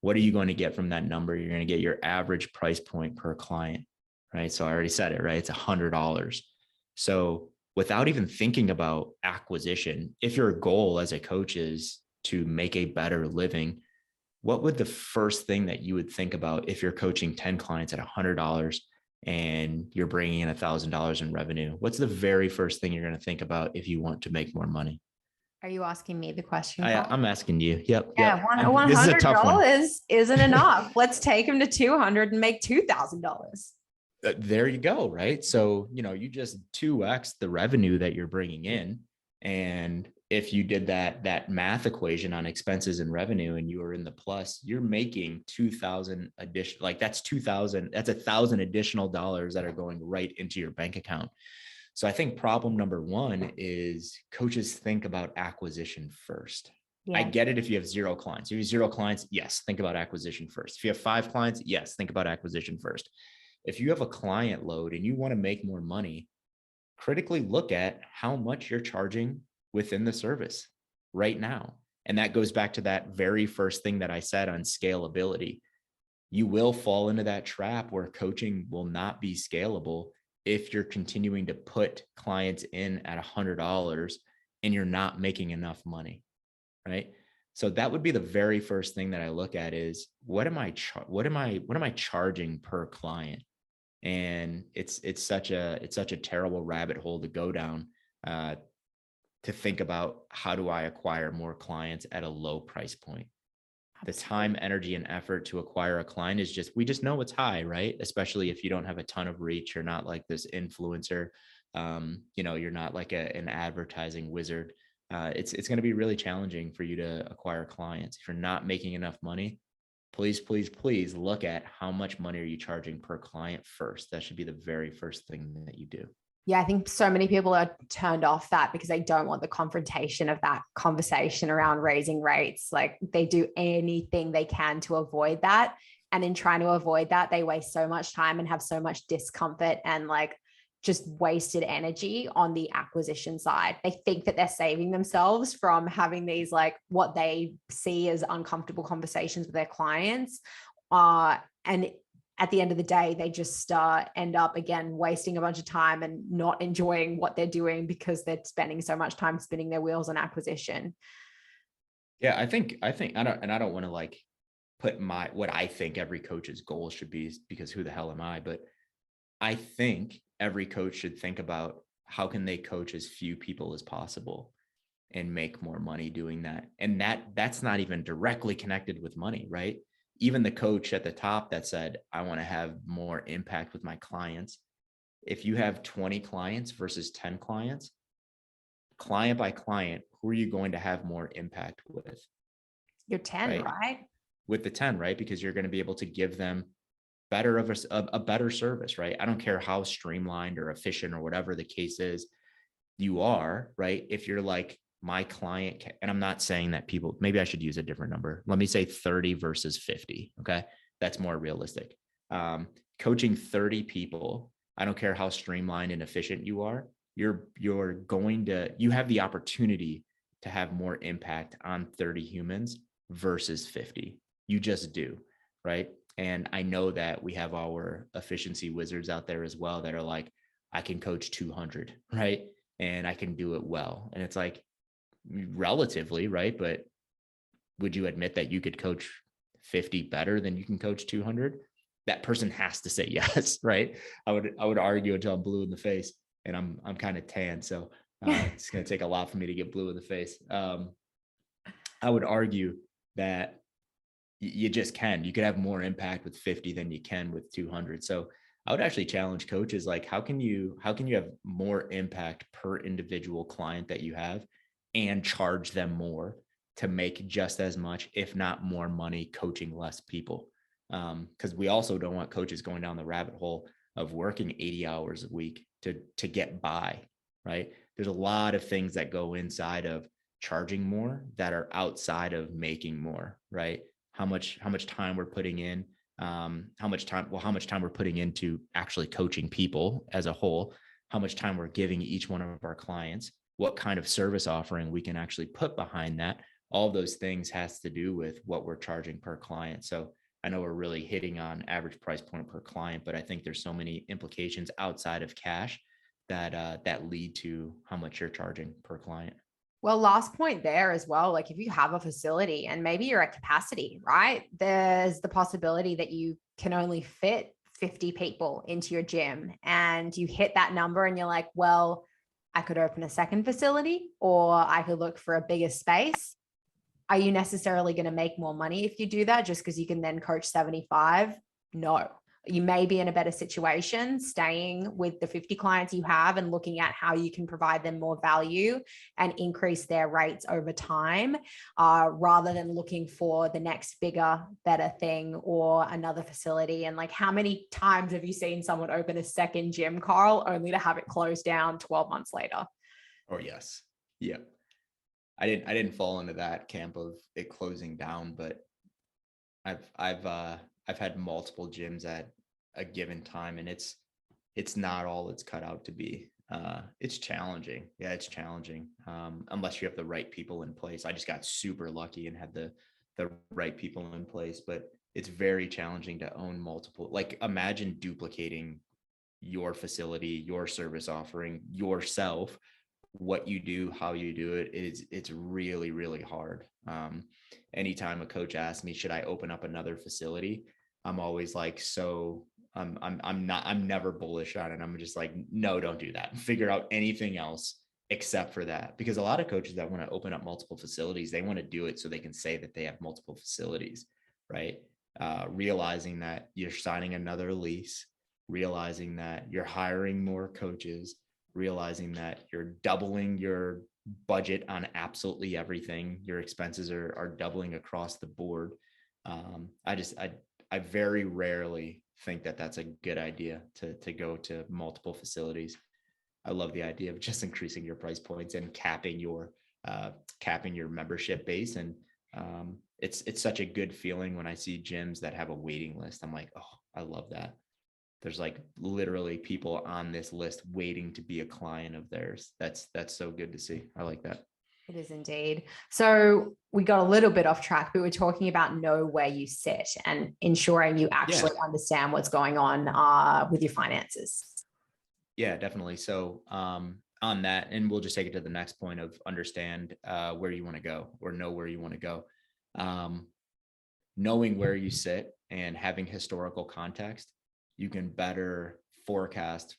What are you going to get from that number? You're going to get your average price point per client, right? So I already said it, right? It's $100. So without even thinking about acquisition, if your goal as a coach is to make a better living, what would the first thing that you would think about if you're coaching 10 clients at $100 and you're bringing in $1,000 in revenue? What's the very first thing you're going to think about if you want to make more money? Are you asking me the question? I'm asking you. Yep. Yeah, yep. This is a tough one. $100 isn't enough. Let's take him to $200 and make $2,000. There you go. Right. So, you just 2x the revenue that you're bringing in. And if you did that math equation on expenses and revenue and you were in the plus, you're making 2,000 additional, like that's 2,000, that's $1,000 additional dollars that are going right into your bank account. So I think problem number one is coaches think about acquisition first. Yeah. I get it. If you have 0 clients, if you have 0 clients, yes, think about acquisition first. If you have 5 clients, yes, think about acquisition first. If you have a client load and you want to make more money, critically look at how much you're charging within the service right now. And that goes back to that very first thing that I said on scalability. You will fall into that trap where coaching will not be scalable if you're continuing to put clients in at $100 and you're not making enough money, right? So that would be the very first thing that I look at is what am I charging per client? And it's such a terrible rabbit hole to go down, to think about how do I acquire more clients at a low price point. The time, energy, and effort to acquire a client is we just know it's high, right? Especially if you don't have a ton of reach, you're not like this influencer, you're not like an advertising wizard. It's going to be really challenging for you to acquire clients. If you're not making enough money, please look at how much money are you charging per client first. That should be the very first thing that you do. Yeah, I think so many people are turned off that because they don't want the confrontation of that conversation around raising rates. Like they do anything they can to avoid that. And in trying to avoid that, they waste so much time and have so much discomfort and like just wasted energy on the acquisition side. They think that they're saving themselves from having these like what they see as uncomfortable conversations with their clients. And at the end of the day, they just end up again wasting a bunch of time and not enjoying what they're doing because they're spending so much time spinning their wheels on acquisition. Yeah, I think I don't want to like put what I think every coach's goal should be, because who the hell am I? But I think every coach should think about how can they coach as few people as possible and make more money doing that. And that's not even directly connected with money, right? Even the coach at the top that said, I want to have more impact with my clients. If you have 20 clients versus 10 clients, client by client, who are you going to have more impact with? You're 10, right? With the 10, right? Because you're going to be able to give them a better service, right? I don't care how streamlined or efficient or whatever the case is you are, right? If you're like, my client, and I'm not saying that people, maybe I should use a different number. Let me say 30 versus 50. Okay. That's more realistic. Coaching 30 people, I don't care how streamlined and efficient you are, you have the opportunity to have more impact on 30 humans versus 50. You just do, right? And I know that we have our efficiency wizards out there as well that are like, I can coach 200, right? And I can do it well. And it's like, relatively, right? But would you admit that you could coach 50 better than you can coach 200? That person has to say yes, right? I would argue until I'm blue in the face, and I'm kind of tan, so it's going to take a lot for me to get blue in the face. I would argue that you just can. You could have more impact with 50 than you can with 200. So I would actually challenge coaches, like, how can you have more impact per individual client that you have and charge them more to make just as much, if not more money, coaching less people? Because we also don't want coaches going down the rabbit hole of working 80 hours a week to get by, right? There's a lot of things that go inside of charging more that are outside of making more, right? How much time we're putting in, how much time we're putting into actually coaching people as a whole, how much time we're giving each one of our clients, what kind of service offering we can actually put behind that. All those things has to do with what we're charging per client. So I know we're really hitting on average price point per client, but I think there's so many implications outside of cash that lead to how much you're charging per client. Well, last point there as well, like if you have a facility and maybe you're at capacity, right? There's the possibility that you can only fit 50 people into your gym, and you hit that number and you're like, well, I could open a second facility or I could look for a bigger space. Are you necessarily going to make more money if you do that just because you can then coach 75? No. You may be in a better situation staying with the 50 clients you have and looking at how you can provide them more value and increase their rates over time, rather than looking for the next bigger, better thing or another facility. And like, how many times have you seen someone open a second gym, Carl, only to have it close down 12 months later? Oh, yes. Yeah. I didn't fall into that camp of it closing down, but I've had multiple gyms at a given time, and it's not all it's cut out to be. It's challenging. Yeah, it's challenging. Unless you have the right people in place. I just got super lucky and had the right people in place, but it's very challenging to own multiple. Like, imagine duplicating your facility, your service offering yourself what you do, how you do it, it's really, really hard. Anytime a coach asks me, should I open up another facility? I'm always like, I'm never bullish on it. I'm just like, no, don't do that. Figure out anything else except for that. Because a lot of coaches that want to open up multiple facilities, they want to do it so they can say that they have multiple facilities, right? Realizing that you're signing another lease, realizing that you're hiring more coaches, realizing that you're doubling your budget on absolutely everything. Your expenses are doubling across the board. I very rarely think that that's a good idea to go to multiple facilities. I love the idea of just increasing your price points and capping your membership base. And it's such a good feeling when I see gyms that have a waiting list. I'm like, oh, I love that. There's like literally people on this list waiting to be a client of theirs. That's so good to see. I like that. It is indeed. So we got a little bit off track, but we're talking about know where you sit and ensuring you actually understand what's going on with your finances. Yeah, definitely. So on that, and we'll just take it to the next point of understand where you want to go or know where you want to go. Knowing where you sit and having historical context, you can better forecast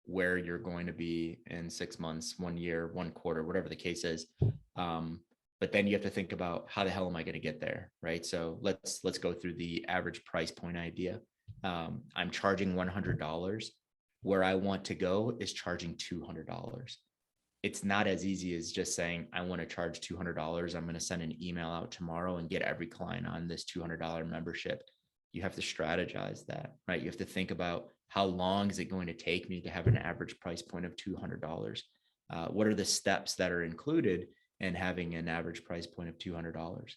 where you're going to be in 6 months, 1 year, 1 quarter, whatever the case is. But then you have to think about how the hell am I going to get there, right? So let's go through the average price point idea. I'm charging $100. Where I want to go is charging $200. It's not as easy as just saying, I want to charge $200. I'm going to send an email out tomorrow and get every client on this $200 membership. You have to strategize that, right? You have to think about how long is it going to take me to have an average price point of $200? What are the steps that are included in having an average price point of $200?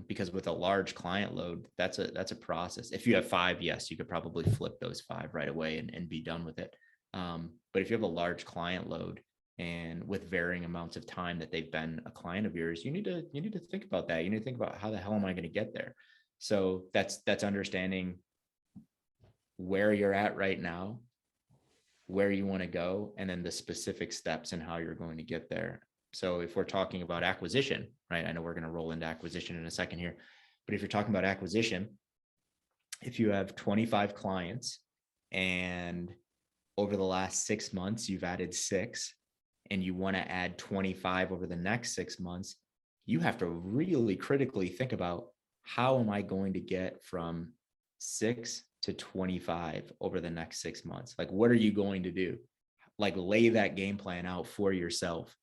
Because with a large client load, that's a process. If you have 5, yes, you could probably flip those 5 right away and be done with it. But if you have a large client load and with varying amounts of time that they've been a client of yours, you need to think about that. You need to think about how the hell am I going to get there? So that's understanding where you're at right now, where you want to go, and then the specific steps and how you're going to get there. So if we're talking about acquisition, right? I know we're going to roll into acquisition in a second here, but if you're talking about acquisition, if you have 25 clients and over the last 6 months, you've added 6 and you want to add 25 over the next 6 months, you have to really critically think about how am I going to get from 6 to 25 over the next 6 months? Like, what are you going to do? Like, lay that game plan out for yourself.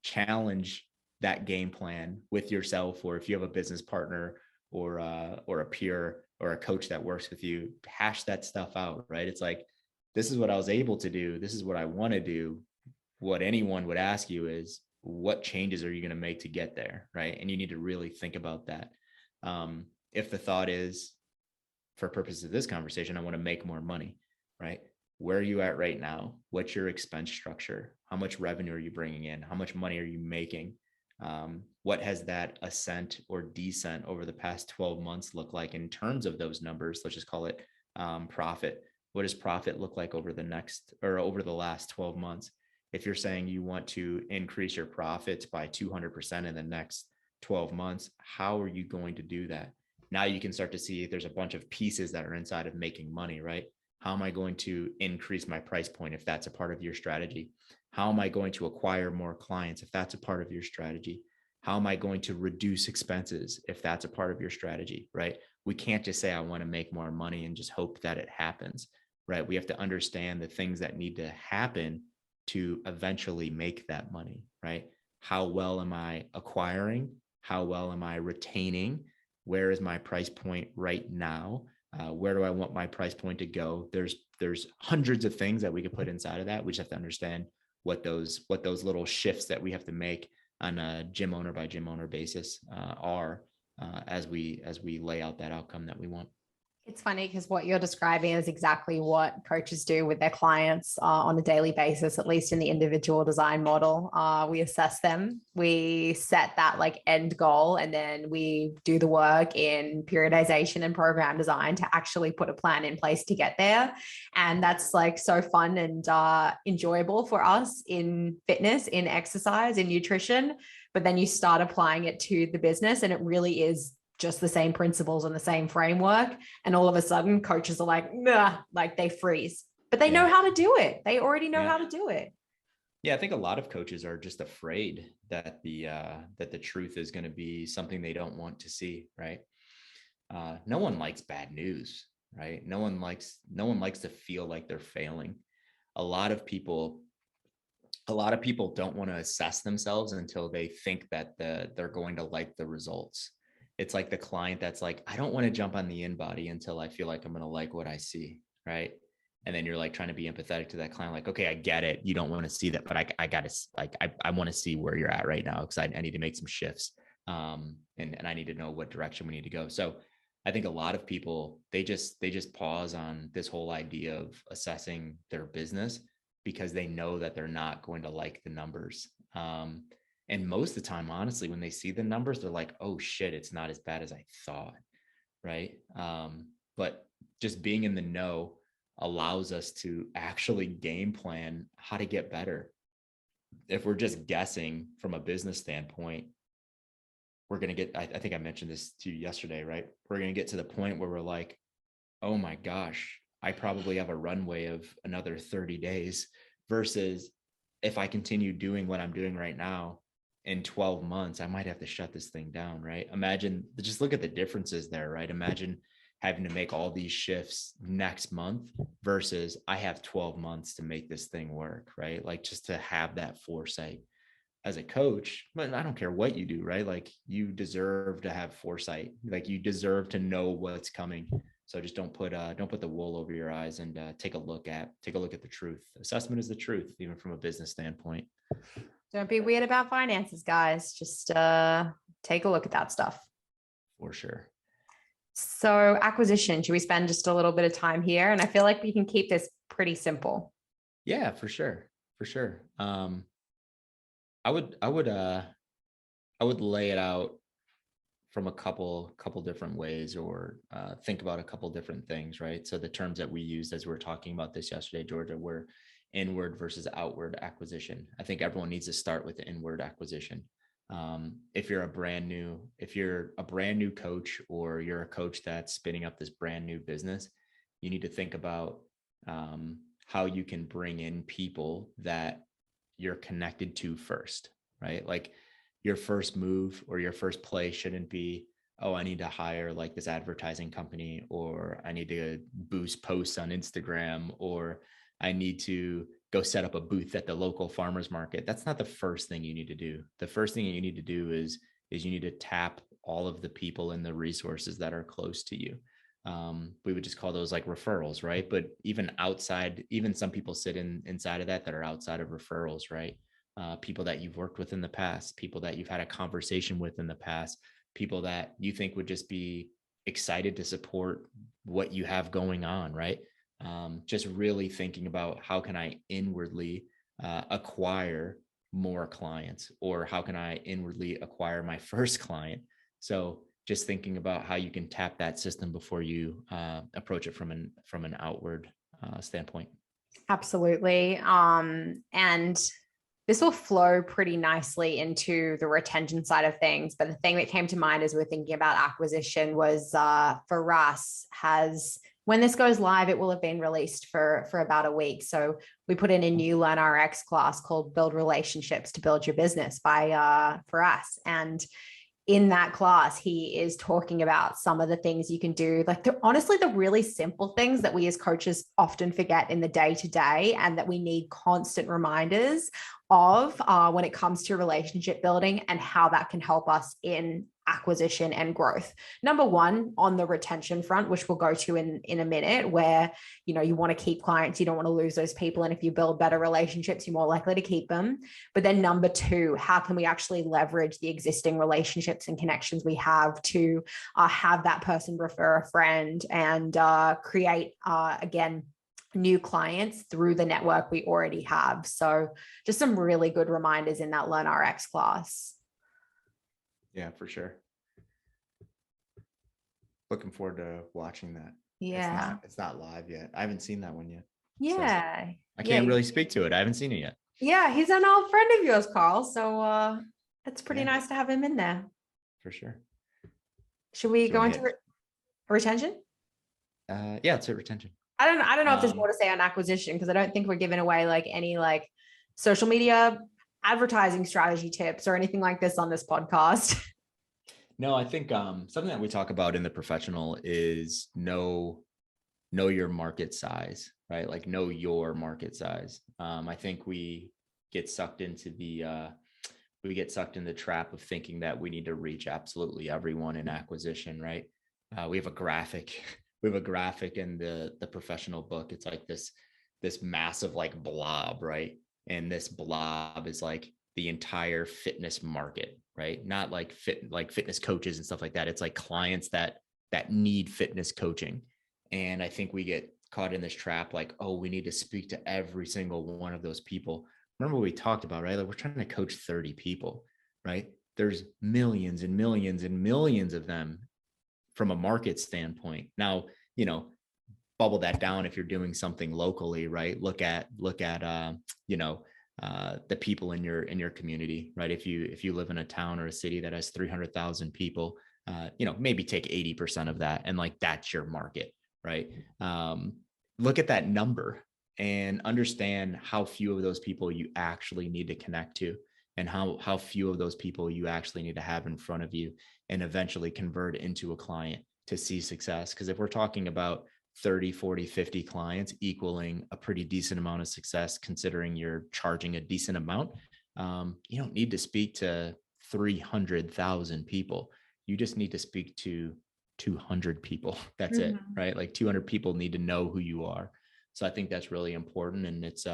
Challenge that game plan with yourself, or if you have a business partner or a peer or a coach that works with you, hash that stuff out, right? It's like, this is what I was able to do. This is what I want to do. What anyone would ask you is, what changes are you going to make to get there, right? And you need to really think about that. If the thought is, for purposes of this conversation, I want to make more money, right? Where are you at right now? What's your expense structure? How much revenue are you bringing in? How much money are you making? What has that ascent or descent over the past 12 months look like in terms of those numbers? Let's just call it profit. What does profit look like over the last 12 months? If you're saying you want to increase your profits by 200% in the next 12 months, how are you going to do that? Now you can start to see there's a bunch of pieces that are inside of making money, right? How am I going to increase my price point if that's a part of your strategy? How am I going to acquire more clients if that's a part of your strategy? How am I going to reduce expenses if that's a part of your strategy, right? We can't just say, I want to make more money and just hope that it happens, right? We have to understand the things that need to happen to eventually make that money, right? How well am I acquiring? How well am I retaining? Where is my price point right now? Where do I want my price point to go? There's hundreds of things that we could put inside of that. We just have to understand what those little shifts that we have to make on a gym owner by gym owner basis are as we lay out that outcome that we want. It's funny because what you're describing is exactly what coaches do with their clients on a daily basis, at least in the individual design model. We assess them, we set that like end goal, and then we do the work in periodization and program design to actually put a plan in place to get there. And that's like so fun and enjoyable for us in fitness, in exercise, in nutrition. But then you start applying it to the business, and it really is just the same principles and the same framework. And all of a sudden coaches are like, nah, like they freeze, but they know how to do it. They already know how to do it. Yeah. I think a lot of coaches are just afraid that the truth is going to be something they don't want to see. Right. No one likes bad news, right? No one likes to feel like they're failing. A lot of people don't want to assess themselves until they think that they're going to like the results. It's like the client that's like, I don't want to jump on the InBody until I feel like I'm going to like what I see. Right. And then you're like trying to be empathetic to that client. Like, okay, I get it. You don't want to see that, but I got to like, I want to see where you're at right now. Cause I need to make some shifts. And I need to know what direction we need to go. So I think a lot of people, they just pause on this whole idea of assessing their business because they know that they're not going to like the numbers. And most of the time, honestly, when they see the numbers, they're like, oh shit, it's not as bad as I thought. Right. But just being in the know allows us to actually game plan how to get better. If we're just guessing from a business standpoint, we're going to get, I think I mentioned this to you yesterday, right? We're going to get to the point where we're like, oh my gosh, I probably have a runway of another 30 days versus if I continue doing what I'm doing right now, in 12 months, I might have to shut this thing down, right? Imagine, just look at the differences there, right? Imagine having to make all these shifts next month versus I have 12 months to make this thing work, right? Like just to have that foresight as a coach, but I don't care what you do, right? Like you deserve to have foresight, like you deserve to know what's coming. So just don't put the wool over your eyes and take a look at the truth. Assessment is the truth, even from a business standpoint. Don't be weird about finances, guys. Just take a look at that stuff. For sure. So acquisition, should we spend just a little bit of time here? And I feel like we can keep this pretty simple. Yeah, for sure. For sure. I would lay it out from a couple different ways, or think about a couple different things, right? So the terms that we used as we were talking about this yesterday, Georgia, were inward versus outward acquisition. I think everyone needs to start with the inward acquisition. If you're a brand new coach, or you're a coach that's spinning up this brand new business, you need to think about how you can bring in people that you're connected to first, right? Like your first move or your first play shouldn't be, oh, I need to hire like this advertising company, or I need to boost posts on Instagram, or I need to go set up a booth at the local farmers market. That's not the first thing you need to do. The first thing you need to do is you need to tap all of the people and the resources that are close to you. We would just call those like referrals, right? But even outside, even some people sit inside of that are outside of referrals, right? People that you've worked with in the past, people that you've had a conversation with in the past, people that you think would just be excited to support what you have going on, right? Just really thinking about how can I inwardly acquire more clients, or how can I inwardly acquire my first client? So just thinking about how you can tap that system before you approach it from an outward standpoint. Absolutely. And this will flow pretty nicely into the retention side of things. But the thing that came to mind as we're thinking about acquisition was for us, when this goes live, it will have been released for about a week. So we put in a new LearnRx class called Build Relationships to Build Your Business by Faraz. And in that class, he is talking about some of the things you can do, like honestly, the really simple things that we as coaches often forget in the day-to-day, and that we need constant reminders of when it comes to relationship building and how that can help us in acquisition and growth. Number one, on the retention front, which we'll go to in a minute, where you want to keep clients, you don't want to lose those people, and if you build better relationships, you're more likely to keep them. But then number two, how can we actually leverage the existing relationships and connections we have to have that person refer a friend and create again new clients through the network we already have. So just some really good reminders in that Learn RX class. Yeah, for sure. Looking forward to watching that. Yeah. It's not live yet. I haven't seen that one yet. Yeah. So I can't really speak to it. I haven't seen it yet. Yeah, he's an old friend of yours, Carl. So it's pretty nice to have him in there. For sure. Should we go into retention? Yeah, it's a retention. I don't know if there's more to say on acquisition, because I don't think we're giving away like any like social media advertising strategy tips or anything like this on this podcast. No, I think something that we talk about in the professional is know your market size, right? Like know your market size. I think we get sucked into the trap of thinking that we need to reach absolutely everyone in acquisition, right? We have a graphic in the professional book. It's like this massive like blob, right? And this blob is like the entire fitness market, right? Not like fitness coaches and stuff like that. It's like clients that need fitness coaching. And I think we get caught in this trap, like, oh, we need to speak to every single one of those people. Remember what we talked about, right? Like we're trying to coach 30 people, right? There's millions and millions and millions of them from a market standpoint. Now, bubble that down if you're doing something locally, right? Look at the people in your community, right? If you live in a town or a city that has 300,000 people, maybe take 80% of that, and like that's your market, right? Look at that number and understand how few of those people you actually need to connect to, and how few of those people you actually need to have in front of you, and eventually convert into a client to see success. Because if we're talking about 30, 40, 50 clients equaling a pretty decent amount of success, considering you're charging a decent amount, you don't need to speak to 300,000 people. You just need to speak to 200 people. That's it, right? Like 200 people need to know who you are. So I think that's really important. And it's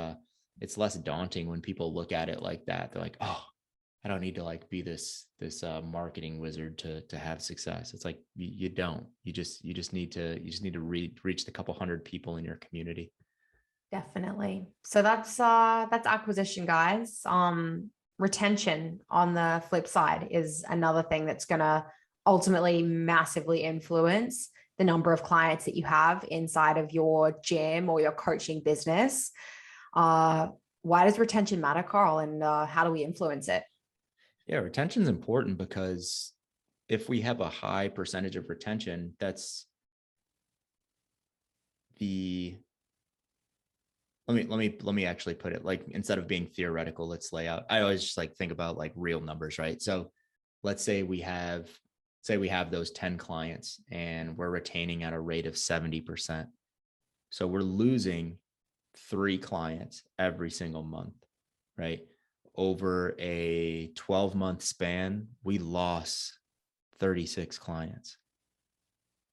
less daunting when people look at it like that. They're like, oh, I don't need to like be this marketing wizard to have success. It's like you don't. You just need to reach the couple hundred people in your community. Definitely. So that's acquisition, guys. Retention on the flip side is another thing that's gonna ultimately massively influence the number of clients that you have inside of your gym or your coaching business. Why does retention matter, Carl? And how do we influence it? Yeah, retention is important because if we have a high percentage of retention, that's let me actually put it like, instead of being theoretical, let's lay out. I always just like think about like real numbers, right? So let's say we have those 10 clients and we're retaining at a rate of 70%. So we're losing 3 clients every single month, right? Over a 12-month span, we lost 36 clients,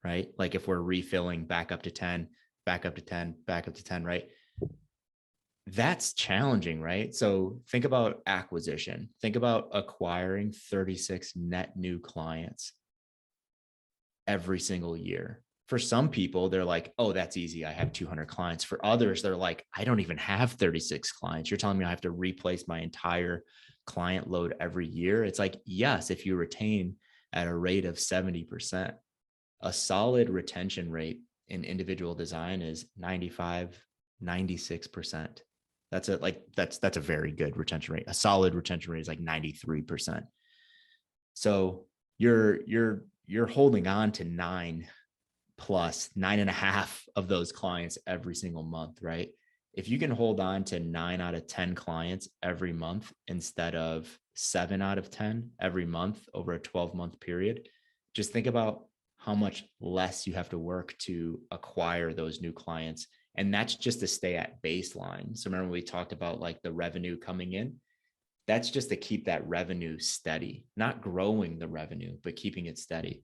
right? Like if we're refilling back up to 10, back up to 10, back up to 10, right? That's challenging, right? So think about acquisition. Think about acquiring 36 net new clients every single year. For some people, they're like, oh, that's easy. I have 200 clients. For others, they're like, I don't even have 36 clients. You're telling me I have to replace my entire client load every year? It's like, yes, if you retain at a rate of 70%, a solid retention rate in individual design is 95, 96%. That's a very good retention rate. A solid retention rate is like 93%. So you're holding on to 9.5 of those clients every single month, right? If you can hold on to 9 out of 10 clients every month instead of 7 out of 10 every month over a 12-month period, just think about how much less you have to work to acquire those new clients. And that's just to stay at baseline. So remember we talked about like the revenue coming in. that's just to keep that revenue steady, not growing the revenue, but keeping it steady.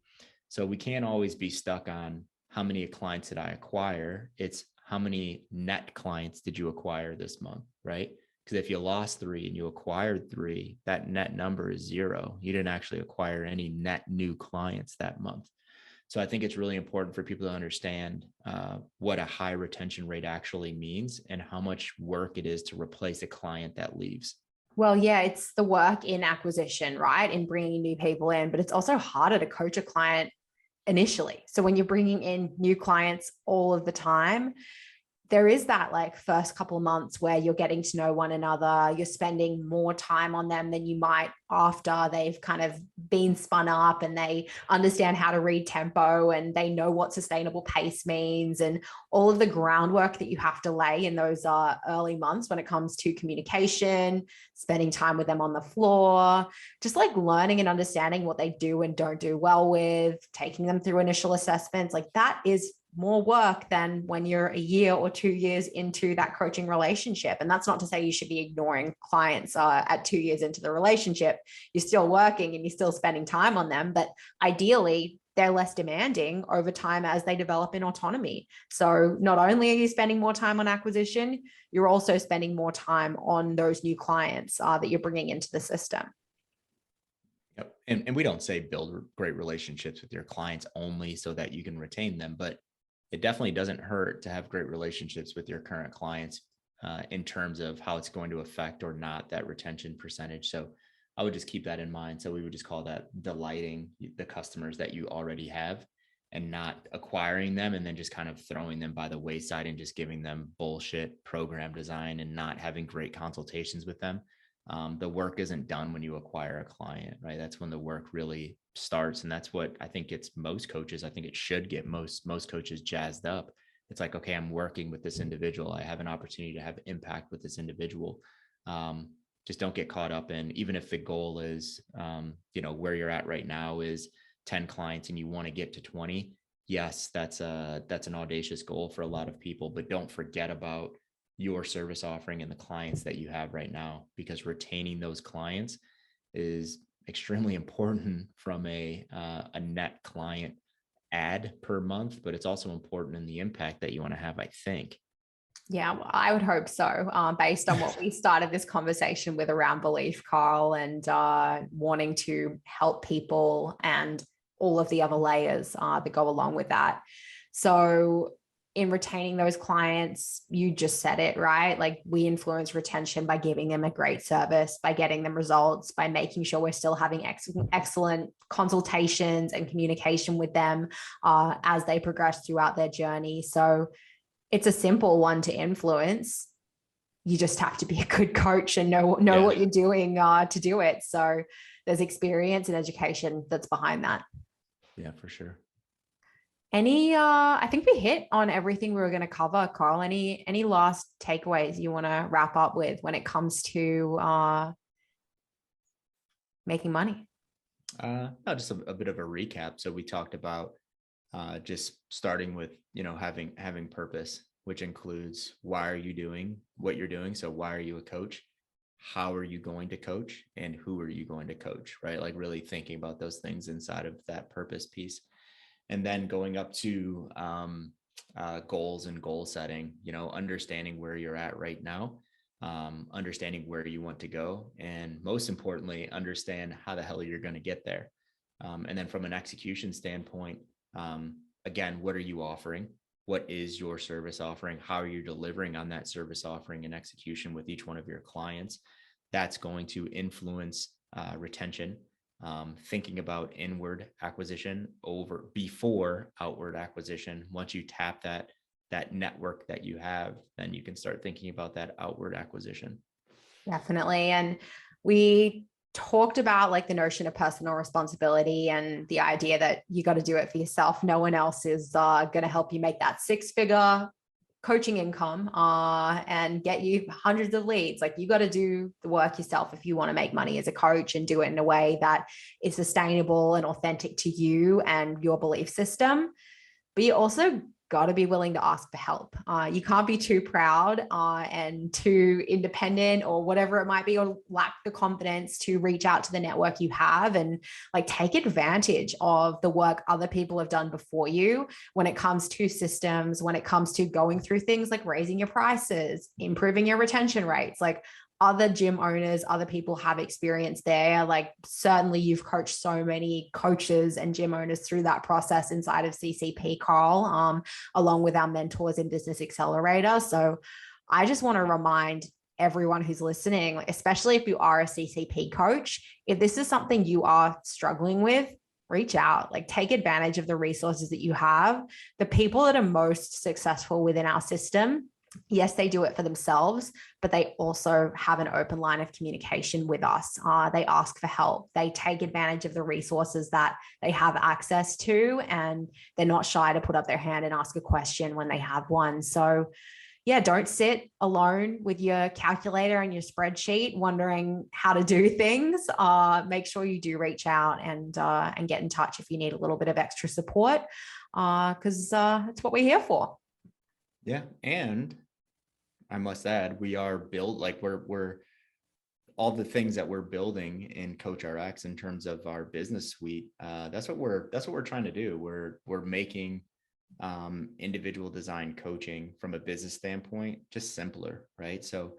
So we can't always be stuck on how many clients did I acquire? It's how many net clients did you acquire this month, right? Because if you lost 3 and you acquired 3, that net number is 0. You didn't actually acquire any net new clients that month. So I think it's really important for people to understand what a high retention rate actually means and how much work it is to replace a client that leaves. Well, yeah, it's the work in acquisition, right? In bringing new people in, but it's also harder to coach a client initially. So when you're bringing in new clients all of the time, there is that like first couple of months where you're getting to know one another. You're spending more time on them than you might after they've kind of been spun up and they understand how to read tempo and they know what sustainable pace means and all of the groundwork that you have to lay in those early months when it comes to communication, spending time with them on the floor, just like learning and understanding what they do and don't do well with, taking them through initial assessments. Like that is more work than when you're a year or 2 years into that coaching relationship. And that's not to say you should be ignoring clients at 2 years into the relationship. You're still working and you're still spending time on them, but ideally they're less demanding over time as they develop in autonomy. So not only are you spending more time on acquisition, you're also spending more time on those new clients that you're bringing into the system. Yep. And we don't say build great relationships with your clients only so that you can retain them, but it definitely doesn't hurt to have great relationships with your current clients in terms of how it's going to affect or not that retention percentage. So I would just keep that in mind. So we would just call that delighting the customers that you already have and not acquiring them and then just kind of throwing them by the wayside and just giving them bullshit program design and not having great consultations with them. The work isn't done when you acquire a client, right? That's when the work really starts. And that's what I think it's most coaches. I think it should get most coaches jazzed up. It's like, okay, I'm working with this individual. I have an opportunity to have impact with this individual. Just don't get caught up in, even if the goal is, where you're at right now is 10 clients and you want to get to 20. Yes, that's an audacious goal for a lot of people, but don't forget about your service offering and the clients that you have right now, because retaining those clients is extremely important from a net client add per month, but it's also important in the impact that you want to have, I think. Yeah, well, I would hope so, based on what we started this conversation with around belief, Carl, and wanting to help people and all of the other layers that go along with that. So in retaining those clients, you just said it, right? Like we influence retention by giving them a great service, by getting them results, by making sure we're still having excellent consultations and communication with them as they progress throughout their journey. So it's a simple one to influence. You just have to be a good coach and know what you're doing to do it. So there's experience and education that's behind that. Yeah, for sure. I think we hit on everything we were going to cover, Carl. Any last takeaways you want to wrap up with when it comes to making money? Just a bit of a recap. So we talked about just starting with, having purpose, which includes why are you doing what you're doing? So why are you a coach? How are you going to coach? And who are you going to coach, right? Like really thinking about those things inside of that purpose piece. And then going up to goals and goal setting, understanding where you're at right now, understanding where you want to go, and most importantly, understand how the hell you're going to get there. And then from an execution standpoint, again, what are you offering? What is your service offering? How are you delivering on that service offering and execution with each one of your clients? That's going to influence retention. Thinking about inward acquisition before outward acquisition. Once you tap that network that you have, then you can start thinking about that outward acquisition. Definitely. And we talked about like the notion of personal responsibility and the idea that you got to do it for yourself. No one else is going to help you make that 6-figure coaching income and get you hundreds of leads. Like you got to do the work yourself if you want to make money as a coach and do it in a way that is sustainable and authentic to you and your belief system. but you also got to be willing to ask for help. You can't be too proud and too independent or whatever it might be, or lack the confidence to reach out to the network you have and like take advantage of the work other people have done before you when it comes to systems, when it comes to going through things like raising your prices, improving your retention rates. Like, other gym owners, other people have experience there. Like, certainly you've coached so many coaches and gym owners through that process inside of CCP, Carl, along with our mentors in Business Accelerator. So I just want to remind everyone who's listening, especially if you are a CCP coach, if this is something you are struggling with, reach out, like take advantage of the resources that you have. The people that are most successful within our system, yes, they do it for themselves, but they also have an open line of communication with us. They ask for help. They take advantage of the resources that they have access to, and they're not shy to put up their hand and ask a question when they have one. So yeah, don't sit alone with your calculator and your spreadsheet wondering how to do things. Make sure you do reach out and get in touch if you need a little bit of extra support, because it's what we're here for. Yeah, and I must add, we are built like we're all the things that we're building in Coach RX in terms of our business suite. That's what we're trying to do. We're making individual design coaching from a business standpoint just simpler, right? So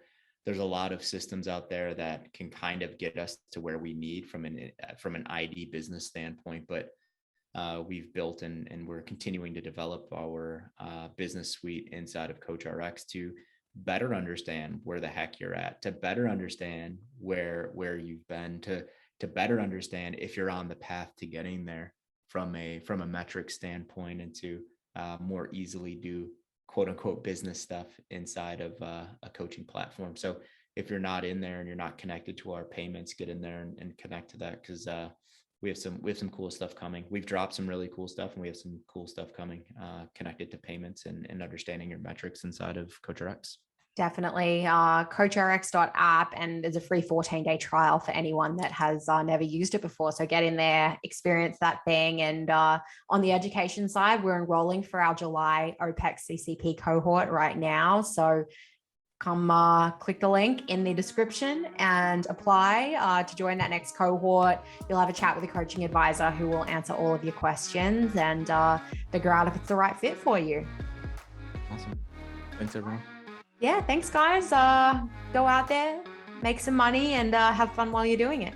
there's a lot of systems out there that can kind of get us to where we need from an ID business standpoint, but we've built and we're continuing to develop our business suite inside of Coach RX to better understand where the heck you're at, to better understand where you've been, to better understand if you're on the path to getting there from a metric standpoint, and to more easily do quote unquote business stuff inside of a coaching platform. So if you're not in there and you're not connected to our payments, get in there and connect to that, because we have some cool stuff coming. We've dropped some really cool stuff, and we have some cool stuff coming connected to payments and understanding your metrics inside of Coach RX. Definitely. CoachRx.app, and there's a free 14-day trial for anyone that has never used it before. So get in there, experience that thing. And on the education side, we're enrolling for our July OPEX CCP cohort right now. So come click the link in the description and apply to join that next cohort. You'll have a chat with a coaching advisor who will answer all of your questions and figure out if it's the right fit for you. Awesome. Thanks, everyone. Yeah, thanks, guys. Go out there, make some money, and have fun while you're doing it.